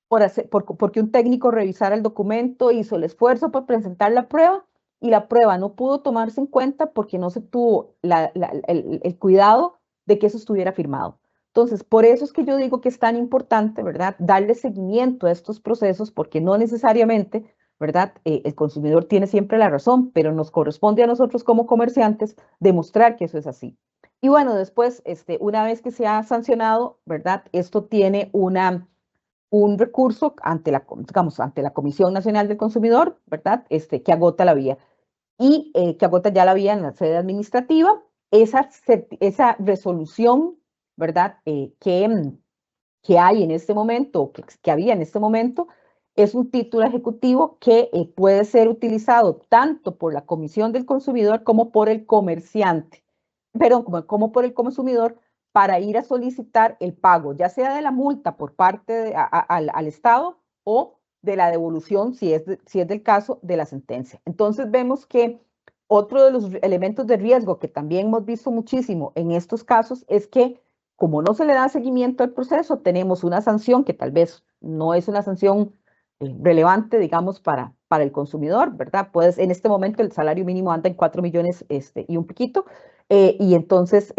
S2: porque un técnico revisara el documento, hizo el esfuerzo por presentar la prueba y la prueba no pudo tomarse en cuenta porque no se tuvo el cuidado de que eso estuviera firmado. Entonces, por eso es que yo digo que es tan importante, ¿verdad?, darle seguimiento a estos procesos porque no necesariamente, ¿verdad?, el consumidor tiene siempre la razón, pero nos corresponde a nosotros como comerciantes demostrar que eso es así. Y bueno, después, una vez que se ha sancionado, ¿verdad?, esto tiene un recurso ante ante la Comisión Nacional del Consumidor, ¿verdad?, que agota la vía y que agota ya la vía en la sede administrativa. Esa resolución, ¿verdad?, que hay en este momento, que había en este momento, es un título ejecutivo que puede ser utilizado tanto por la Comisión del Consumidor como por el comerciante, perdón, como por el consumidor para ir a solicitar el pago, ya sea de la multa por parte al Estado o de la devolución, si es del caso, de la sentencia. Entonces vemos que otro de los elementos de riesgo que también hemos visto muchísimo en estos casos es que como no se le da seguimiento al proceso, tenemos una sanción que tal vez no es una sanción relevante, digamos, para el consumidor, ¿verdad? Pues en este momento el salario mínimo anda en 4 millones y un piquito, y entonces,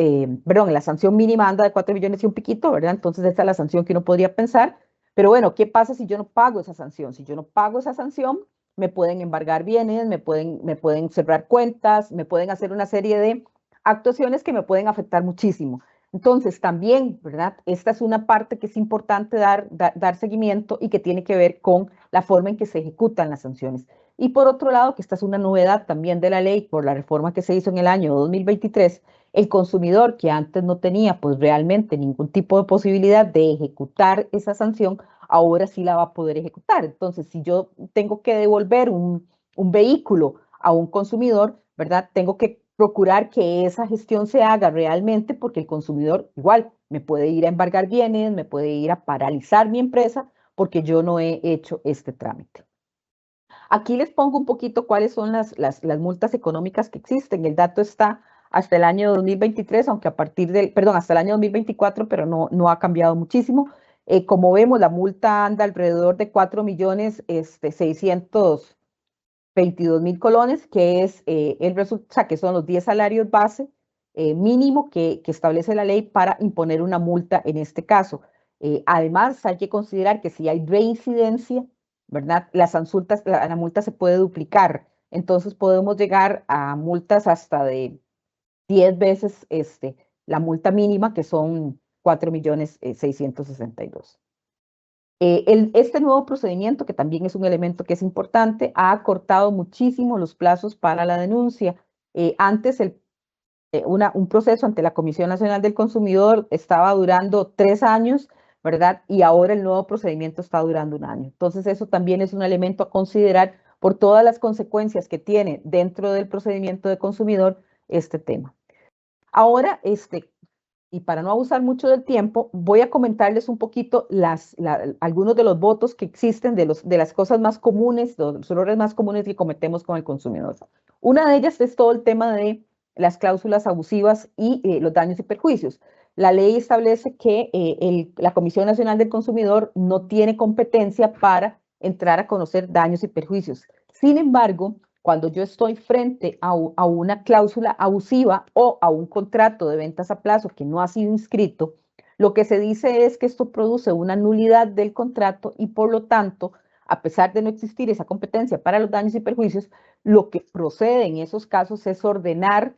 S2: perdón, la sanción mínima anda de 4 millones y un piquito, ¿verdad? Entonces esta es la sanción que uno podría pensar, pero bueno, ¿qué pasa si yo no pago esa sanción? Si yo no pago esa sanción, me pueden embargar bienes, me pueden cerrar cuentas, me pueden hacer una serie de actuaciones que me pueden afectar muchísimo. Entonces, también, ¿verdad? Esta es una parte que es importante dar seguimiento y que tiene que ver con la forma en que se ejecutan las sanciones. Y por otro lado, que esta es una novedad también de la ley por la reforma que se hizo en el año 2023, el consumidor que antes no tenía pues realmente ningún tipo de posibilidad de ejecutar esa sanción, ahora sí la va a poder ejecutar. Entonces, si yo tengo que devolver un vehículo a un consumidor, ¿verdad? Tengo que procurar que esa gestión se haga realmente porque el consumidor igual me puede ir a embargar bienes, me puede ir a paralizar mi empresa porque yo no he hecho este trámite. Aquí les pongo un poquito cuáles son las multas económicas que existen. El dato está hasta el año 2023, aunque hasta el año 2024, pero no ha cambiado muchísimo. Como vemos, la multa anda alrededor de 4.622.000 colones, que es o sea, que son los 10 salarios base mínimo que establece la ley para imponer una multa en este caso. Además, hay que considerar que si hay reincidencia, ¿verdad? La multa se puede duplicar. Entonces podemos llegar a multas hasta de 10 veces la multa mínima, que son 4.662.000. Este nuevo procedimiento, que también es un elemento que es importante, ha acortado muchísimo los plazos para la denuncia. Antes un proceso ante la Comisión Nacional del Consumidor estaba durando 3 años, ¿verdad? Y ahora el nuevo procedimiento está durando 1 año. Entonces eso también es un elemento a considerar por todas las consecuencias que tiene dentro del procedimiento de consumidor este tema. Ahora, y para no abusar mucho del tiempo, voy a comentarles un poquito algunos de los votos que existen, de las cosas más comunes, los errores más comunes que cometemos con el consumidor. Una de ellas es todo el tema de las cláusulas abusivas y los daños y perjuicios. La ley establece que la Comisión Nacional del Consumidor no tiene competencia para entrar a conocer daños y perjuicios. Sin embargo, cuando yo estoy frente a una cláusula abusiva o a un contrato de ventas a plazo que no ha sido inscrito, lo que se dice es que esto produce una nulidad del contrato y por lo tanto, a pesar de no existir esa competencia para los daños y perjuicios, lo que procede en esos casos es ordenar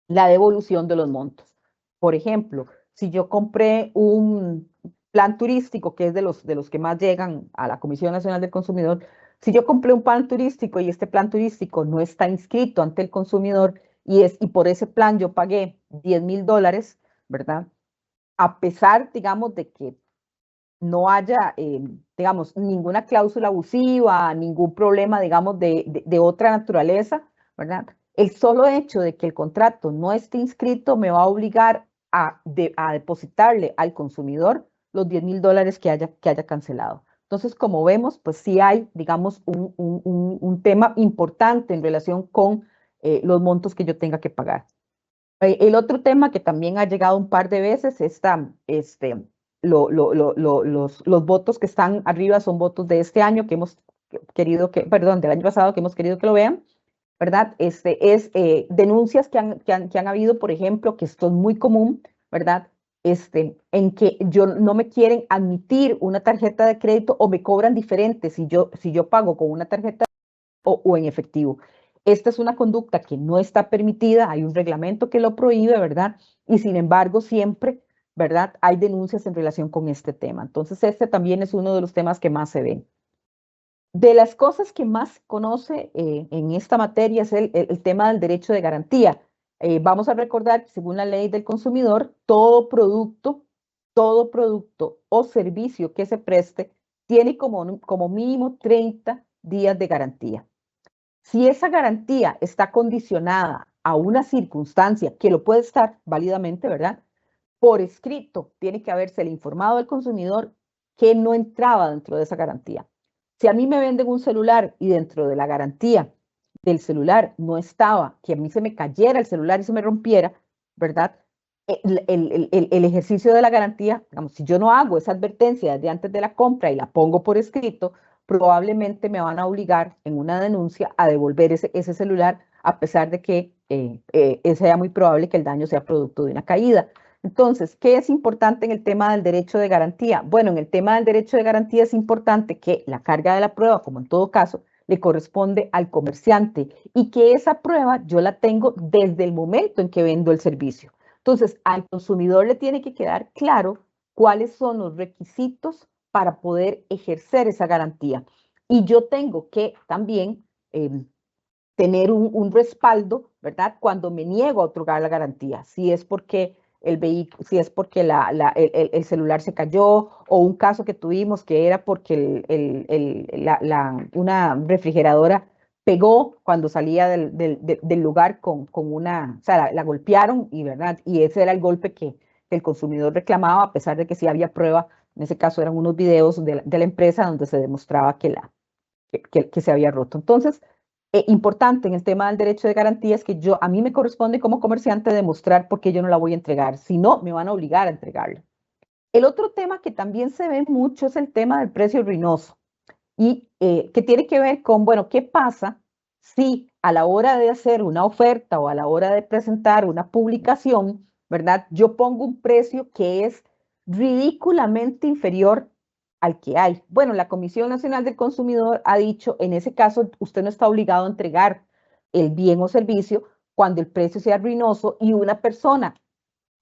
S2: la devolución de los montos. Por ejemplo, si yo compré un plan turístico, que es de los que más llegan a la Comisión Nacional del Consumidor, si yo compré un plan turístico y este plan turístico no está inscrito ante el consumidor y por ese plan yo pagué $10,000, ¿verdad? A pesar, digamos, de que no haya, digamos, ninguna cláusula abusiva, ningún problema, digamos, de otra naturaleza, ¿verdad? El solo hecho de que el contrato no esté inscrito me va a obligar a depositarle al consumidor los $10,000 que haya cancelado. Entonces, como vemos, pues sí hay, digamos, un tema importante en relación con los montos que yo tenga que pagar. El otro tema que también ha llegado un par de veces los votos que están arriba son votos de este año que hemos querido perdón, del año pasado que hemos querido que lo vean, ¿verdad? Denuncias que han habido, por ejemplo, que esto es muy común, ¿verdad? En que no me quieren admitir una tarjeta de crédito o me cobran diferente si yo pago con una tarjeta o en efectivo. Esta es una conducta que no está permitida, hay un reglamento que lo prohíbe, ¿verdad? Y sin embargo, siempre, ¿verdad? Hay denuncias en relación con este tema. Entonces, este también es uno de los temas que más se ven. De las cosas que más se conoce en esta materia es el tema del derecho de garantía. Vamos a recordar que según la ley del consumidor, todo producto o servicio que se preste tiene como mínimo 30 días de garantía. Si esa garantía está condicionada a una circunstancia que lo puede estar válidamente, ¿verdad? Por escrito, tiene que habérsele informado al consumidor que no entraba dentro de esa garantía. Si a mí me venden un celular y dentro de la garantía del celular no estaba que a mí se me cayera el celular y se me rompiera, ¿verdad? El ejercicio de la garantía, digamos, si yo no hago esa advertencia desde antes de la compra y la pongo por escrito, probablemente me van a obligar en una denuncia a devolver ese celular a pesar de que sea muy probable que el daño sea producto de una caída. Entonces, ¿qué es importante en el tema del derecho de garantía? Bueno, en el tema del derecho de garantía es importante que la carga de la prueba, como en todo caso, le corresponde al comerciante y que esa prueba yo la tengo desde el momento en que vendo el servicio. Entonces, al consumidor le tiene que quedar claro cuáles son los requisitos para poder ejercer esa garantía. Y yo tengo que también tener un respaldo, ¿verdad? Cuando me niego a otorgar la garantía, si es porque si es porque el celular se cayó o un caso que tuvimos que era porque una refrigeradora pegó cuando salía del lugar con una, o sea, la golpearon y, ¿verdad? Y ese era el golpe que el consumidor reclamaba, a pesar de que sí había prueba. En ese caso eran unos videos de la empresa donde se demostraba que se había roto. Entonces, importante en el tema del derecho de garantía es que a mí me corresponde como comerciante demostrar por qué yo no la voy a entregar. Si no, me van a obligar a entregarla. El otro tema que también se ve mucho es el tema del precio ruinoso y que tiene que ver con, bueno, ¿qué pasa si a la hora de hacer una oferta o a la hora de presentar una publicación, ¿verdad? Yo pongo un precio que es ridículamente inferior al que hay. Bueno, la Comisión Nacional del Consumidor ha dicho, en ese caso, usted no está obligado a entregar el bien o servicio cuando el precio sea ruinoso y una persona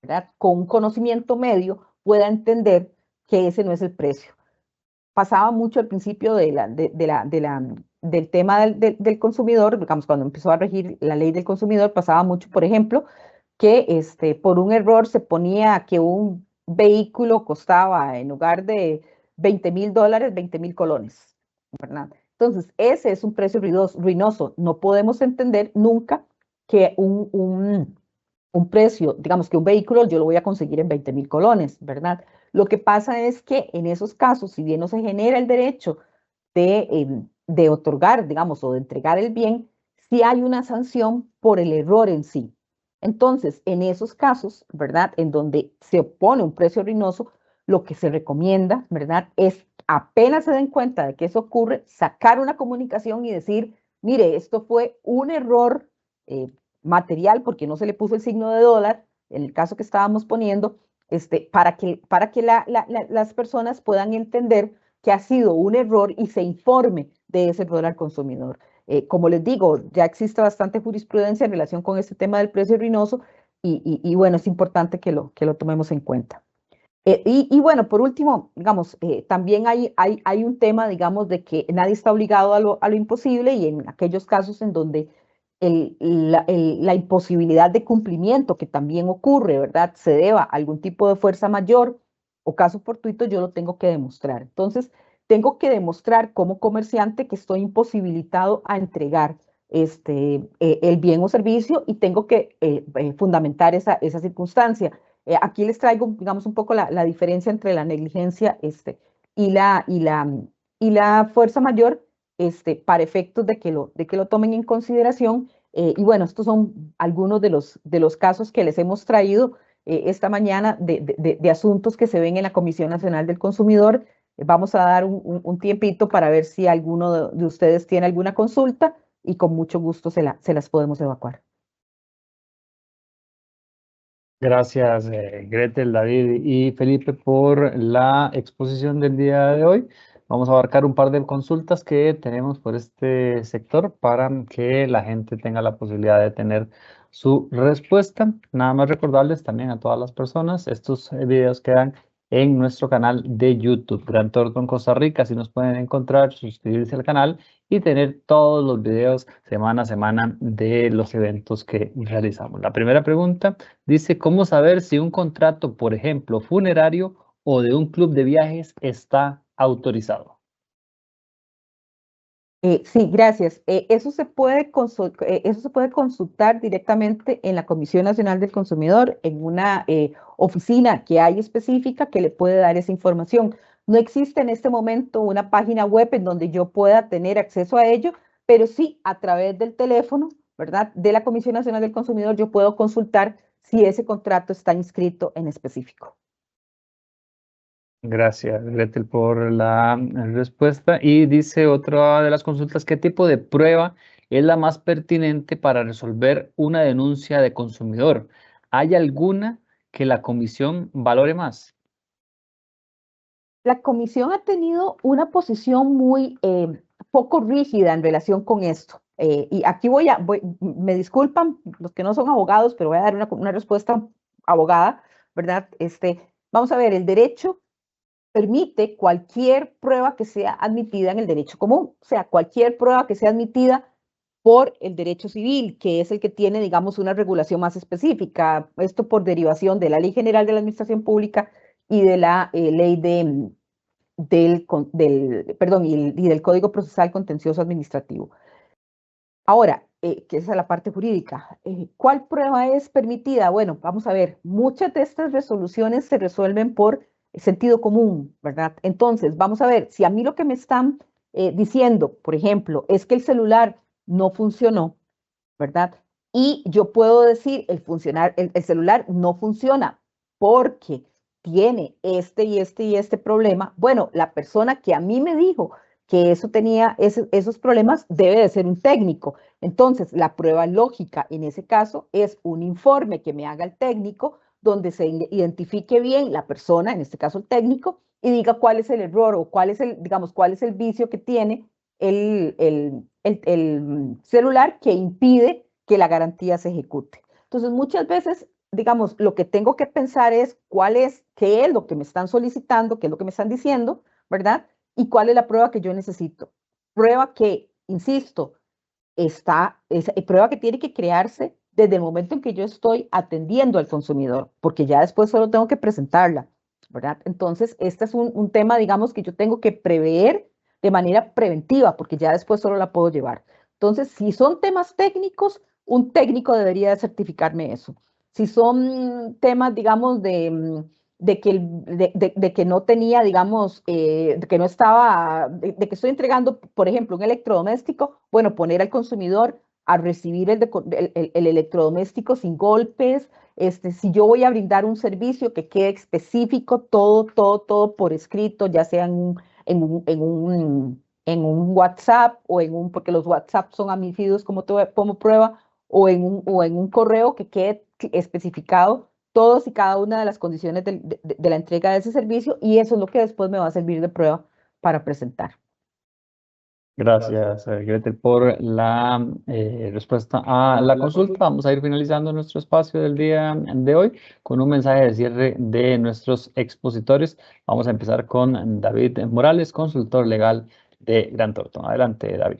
S2: ¿verdad?, con un conocimiento medio pueda entender que ese no es el precio. Pasaba mucho al principio del tema del consumidor, digamos, cuando empezó a regir la ley del consumidor, pasaba mucho, por ejemplo, que por un error se ponía que un vehículo costaba, en lugar de $20,000, 20,000 colones, ¿verdad? Entonces, ese es un precio ruinoso. No podemos entender nunca que un precio, digamos que un vehículo yo lo voy a conseguir en 20,000 colones, ¿verdad? Lo que pasa es que en esos casos, si bien no se genera el derecho de otorgar, digamos, o de entregar el bien, sí hay una sanción por el error en sí. Entonces, en esos casos, ¿verdad?, en donde se opone un precio ruinoso, lo que se recomienda, ¿verdad?, es apenas se den cuenta de que eso ocurre, sacar una comunicación y decir, mire, esto fue un error material porque no se le puso el signo de dólar, en el caso que estábamos poniendo, para que las personas puedan entender que ha sido un error y se informe de ese error al consumidor. Como les digo, ya existe bastante jurisprudencia en relación con este tema del precio ruinoso y bueno, es importante que lo tomemos en cuenta. Y bueno, por último, digamos, también hay un tema, digamos, de que nadie está obligado a lo imposible y en aquellos casos en donde la imposibilidad de cumplimiento que también ocurre, ¿verdad?, se deba a algún tipo de fuerza mayor o caso fortuito, yo lo tengo que demostrar. Entonces, tengo que demostrar como comerciante que estoy imposibilitado a entregar el bien o servicio y tengo que fundamentar esa circunstancia. Aquí les traigo, digamos, un poco la diferencia entre la negligencia y la fuerza mayor para efectos de que lo tomen en consideración. Y bueno, estos son algunos de los casos que les hemos traído esta mañana de asuntos que se ven en la Comisión Nacional del Consumidor. Vamos a dar un tiempito para ver si alguno de ustedes tiene alguna consulta y con mucho gusto se las podemos evacuar.
S1: Gracias, Gretel, David y Felipe, por la exposición del día de hoy. Vamos a abarcar un par de consultas que tenemos por este sector para que la gente tenga la posibilidad de tener su respuesta. Nada más recordarles también a todas las personas, estos videos quedan en nuestro canal de YouTube, Grant Thornton Costa Rica. Así nos pueden encontrar, suscribirse al canal y tener todos los videos semana a semana de los eventos que realizamos. La primera pregunta dice, ¿cómo saber si un contrato, por ejemplo, funerario o de un club de viajes está autorizado?
S2: Sí, gracias. Eso se puede consultar directamente en la Comisión Nacional del Consumidor, en una oficina que hay específica que le puede dar esa información. No existe en este momento una página web en donde yo pueda tener acceso a ello, pero sí a través del teléfono, ¿verdad?, de la Comisión Nacional del Consumidor, yo puedo consultar si ese contrato está inscrito en específico.
S1: Gracias, Gretel, por la respuesta. Y dice otra de las consultas, ¿qué tipo de prueba es la más pertinente para resolver una denuncia de consumidor? ¿Hay alguna que la comisión valore más?
S2: La comisión ha tenido una posición muy poco rígida en relación con esto. Y aquí me disculpan los que no son abogados, pero voy a dar una respuesta abogada, ¿verdad? Vamos a ver, el derecho permite cualquier prueba que sea admitida en el derecho común, o sea, cualquier prueba que sea admitida por el derecho civil, que es el que tiene, digamos, una regulación más específica, esto por derivación de la Ley General de la Administración Pública y de la ley del Código Procesal Contencioso Administrativo. Ahora, que esa es la parte jurídica. ¿Cuál prueba es permitida? Bueno, vamos a ver, muchas de estas resoluciones se resuelven por sentido común, ¿verdad? Entonces, vamos a ver, si a mí lo que me están diciendo, por ejemplo, es que el celular no funcionó, ¿verdad? Y yo puedo decir, el celular no funciona porque tiene este y este y este problema. Bueno, la persona que a mí me dijo que eso tenía esos problemas debe de ser un técnico. Entonces, la prueba lógica en ese caso es un informe que me haga el técnico donde se identifique bien la persona, en este caso el técnico, y diga cuál es el error o cuál es el vicio que tiene el celular que impide que la garantía se ejecute. Entonces, muchas veces digamos, lo que tengo que pensar es qué es lo que me están solicitando, qué es lo que me están diciendo, ¿verdad? Y cuál es la prueba que yo necesito. Prueba que, insisto, prueba que tiene que crearse desde el momento en que yo estoy atendiendo al consumidor, porque ya después solo tengo que presentarla, ¿verdad? Entonces, este es un tema, digamos, que yo tengo que prever de manera preventiva, porque ya después solo la puedo llevar. Entonces, si son temas técnicos, un técnico debería de certificarme eso. Si son temas, digamos, de que no tenía, digamos, de que no estaba, de que estoy entregando, por ejemplo, un electrodoméstico, bueno, poner al consumidor a recibir el electrodoméstico sin golpes. Si yo voy a brindar un servicio que quede específico, todo por escrito, ya sea en un WhatsApp porque los WhatsApp son admitidos como prueba, o en un correo que quede especificado todos y cada una de las condiciones de la entrega de ese servicio, y eso es lo que después me va a servir de prueba para presentar.
S1: Gracias, Gretel, por la respuesta a la consulta. Vamos a ir finalizando nuestro espacio del día de hoy con un mensaje de cierre de nuestros expositores. Vamos a empezar con David Morales, consultor legal de Grant Thornton. Adelante, David.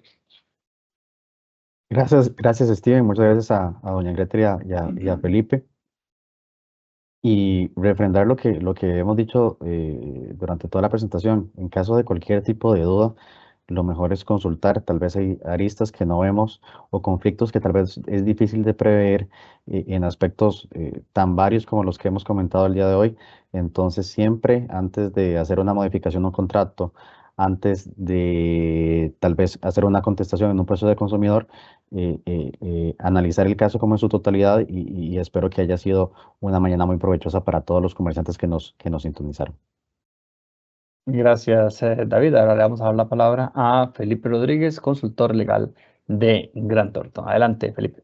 S3: Gracias, Steven. Muchas gracias a doña Gretel y a Felipe. Y refrendar lo que hemos dicho durante toda la presentación. En caso de cualquier tipo de duda, lo mejor es consultar. Tal vez hay aristas que no vemos o conflictos que tal vez es difícil de prever en aspectos tan varios como los que hemos comentado el día de hoy. Entonces, siempre antes de hacer una modificación a un contrato, antes de tal vez hacer una contestación en un proceso de consumidor, analizar el caso como en su totalidad, y espero que haya sido una mañana muy provechosa para todos los comerciantes que nos sintonizaron.
S1: Gracias, David. Ahora le vamos a dar la palabra a Felipe Rodríguez, consultor legal de Grant Thornton. Adelante, Felipe.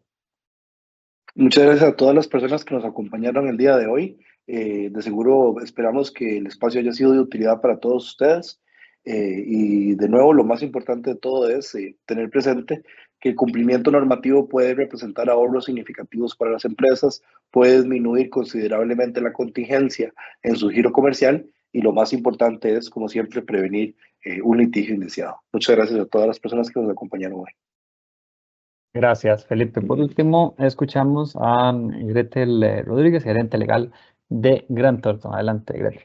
S4: Muchas gracias a todas las personas que nos acompañaron el día de hoy. De seguro esperamos que el espacio haya sido de utilidad para todos ustedes. Y de nuevo, lo más importante de todo es tener presente que el cumplimiento normativo puede representar ahorros significativos para las empresas, puede disminuir considerablemente la contingencia en su giro comercial, y lo más importante es, como siempre, prevenir un litigio iniciado. Muchas gracias a todas las personas que nos acompañaron hoy.
S1: Gracias, Felipe. Por último, escuchamos a Gretel Rodríguez, gerente legal de Grant Thornton. Adelante, Gretel.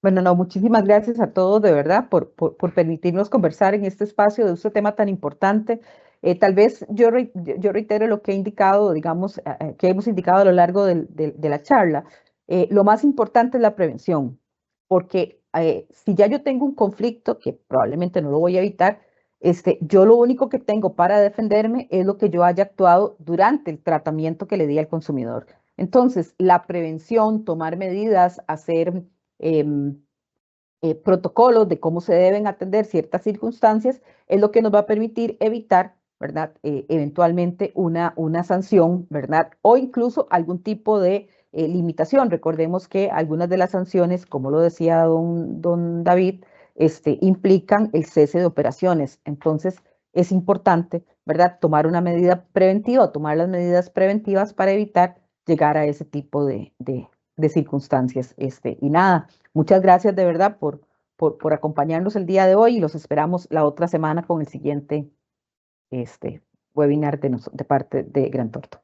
S2: Bueno, no, muchísimas gracias a todos de verdad por permitirnos conversar en este espacio de este tema tan importante. Tal vez yo reitero lo que he indicado, digamos, que hemos indicado a lo largo de la charla. Lo más importante es la prevención, porque si ya yo tengo un conflicto, que probablemente no lo voy a evitar, yo lo único que tengo para defenderme es lo que yo haya actuado durante el tratamiento que le di al consumidor. Entonces, la prevención, tomar medidas, hacer protocolos de cómo se deben atender ciertas circunstancias, es lo que nos va a permitir evitar, ¿verdad? Eventualmente una sanción, ¿verdad? O incluso algún tipo de limitación. Recordemos que algunas de las sanciones, como lo decía don David, implican el cese de operaciones. Entonces, es importante, ¿verdad? Tomar una medida preventiva, tomar las medidas preventivas para evitar llegar a ese tipo de circunstancias. Y nada, muchas gracias de verdad por acompañarnos el día de hoy, y los esperamos la otra semana con el siguiente webinar de parte de Grant Thornton.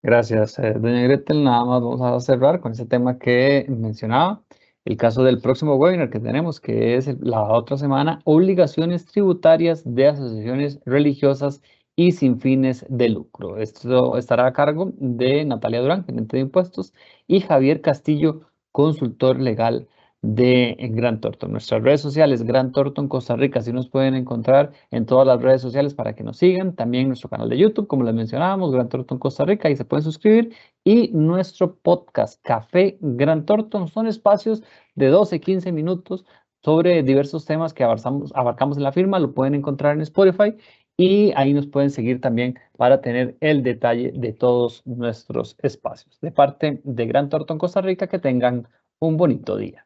S1: Gracias, doña Gretel. Nada más vamos a cerrar con ese tema que mencionaba. El caso del próximo webinar que tenemos, que es la otra semana, obligaciones tributarias de asociaciones religiosas y sin fines de lucro. Esto estará a cargo de Natalia Durán, gerente de impuestos, y Javier Castillo, consultor legal de Grant Thornton. Nuestras redes sociales, Grant Thornton Costa Rica, así nos pueden encontrar en todas las redes sociales para que nos sigan. También nuestro canal de YouTube, como les mencionábamos, Grant Thornton Costa Rica, ahí se pueden suscribir. Y nuestro podcast, Café Grant Thornton, son espacios de 12, 15 minutos sobre diversos temas que abarcamos en la firma. Lo pueden encontrar en Spotify, y ahí nos pueden seguir también para tener el detalle de todos nuestros espacios. De parte de Grant Thornton Costa Rica, que tengan un bonito día.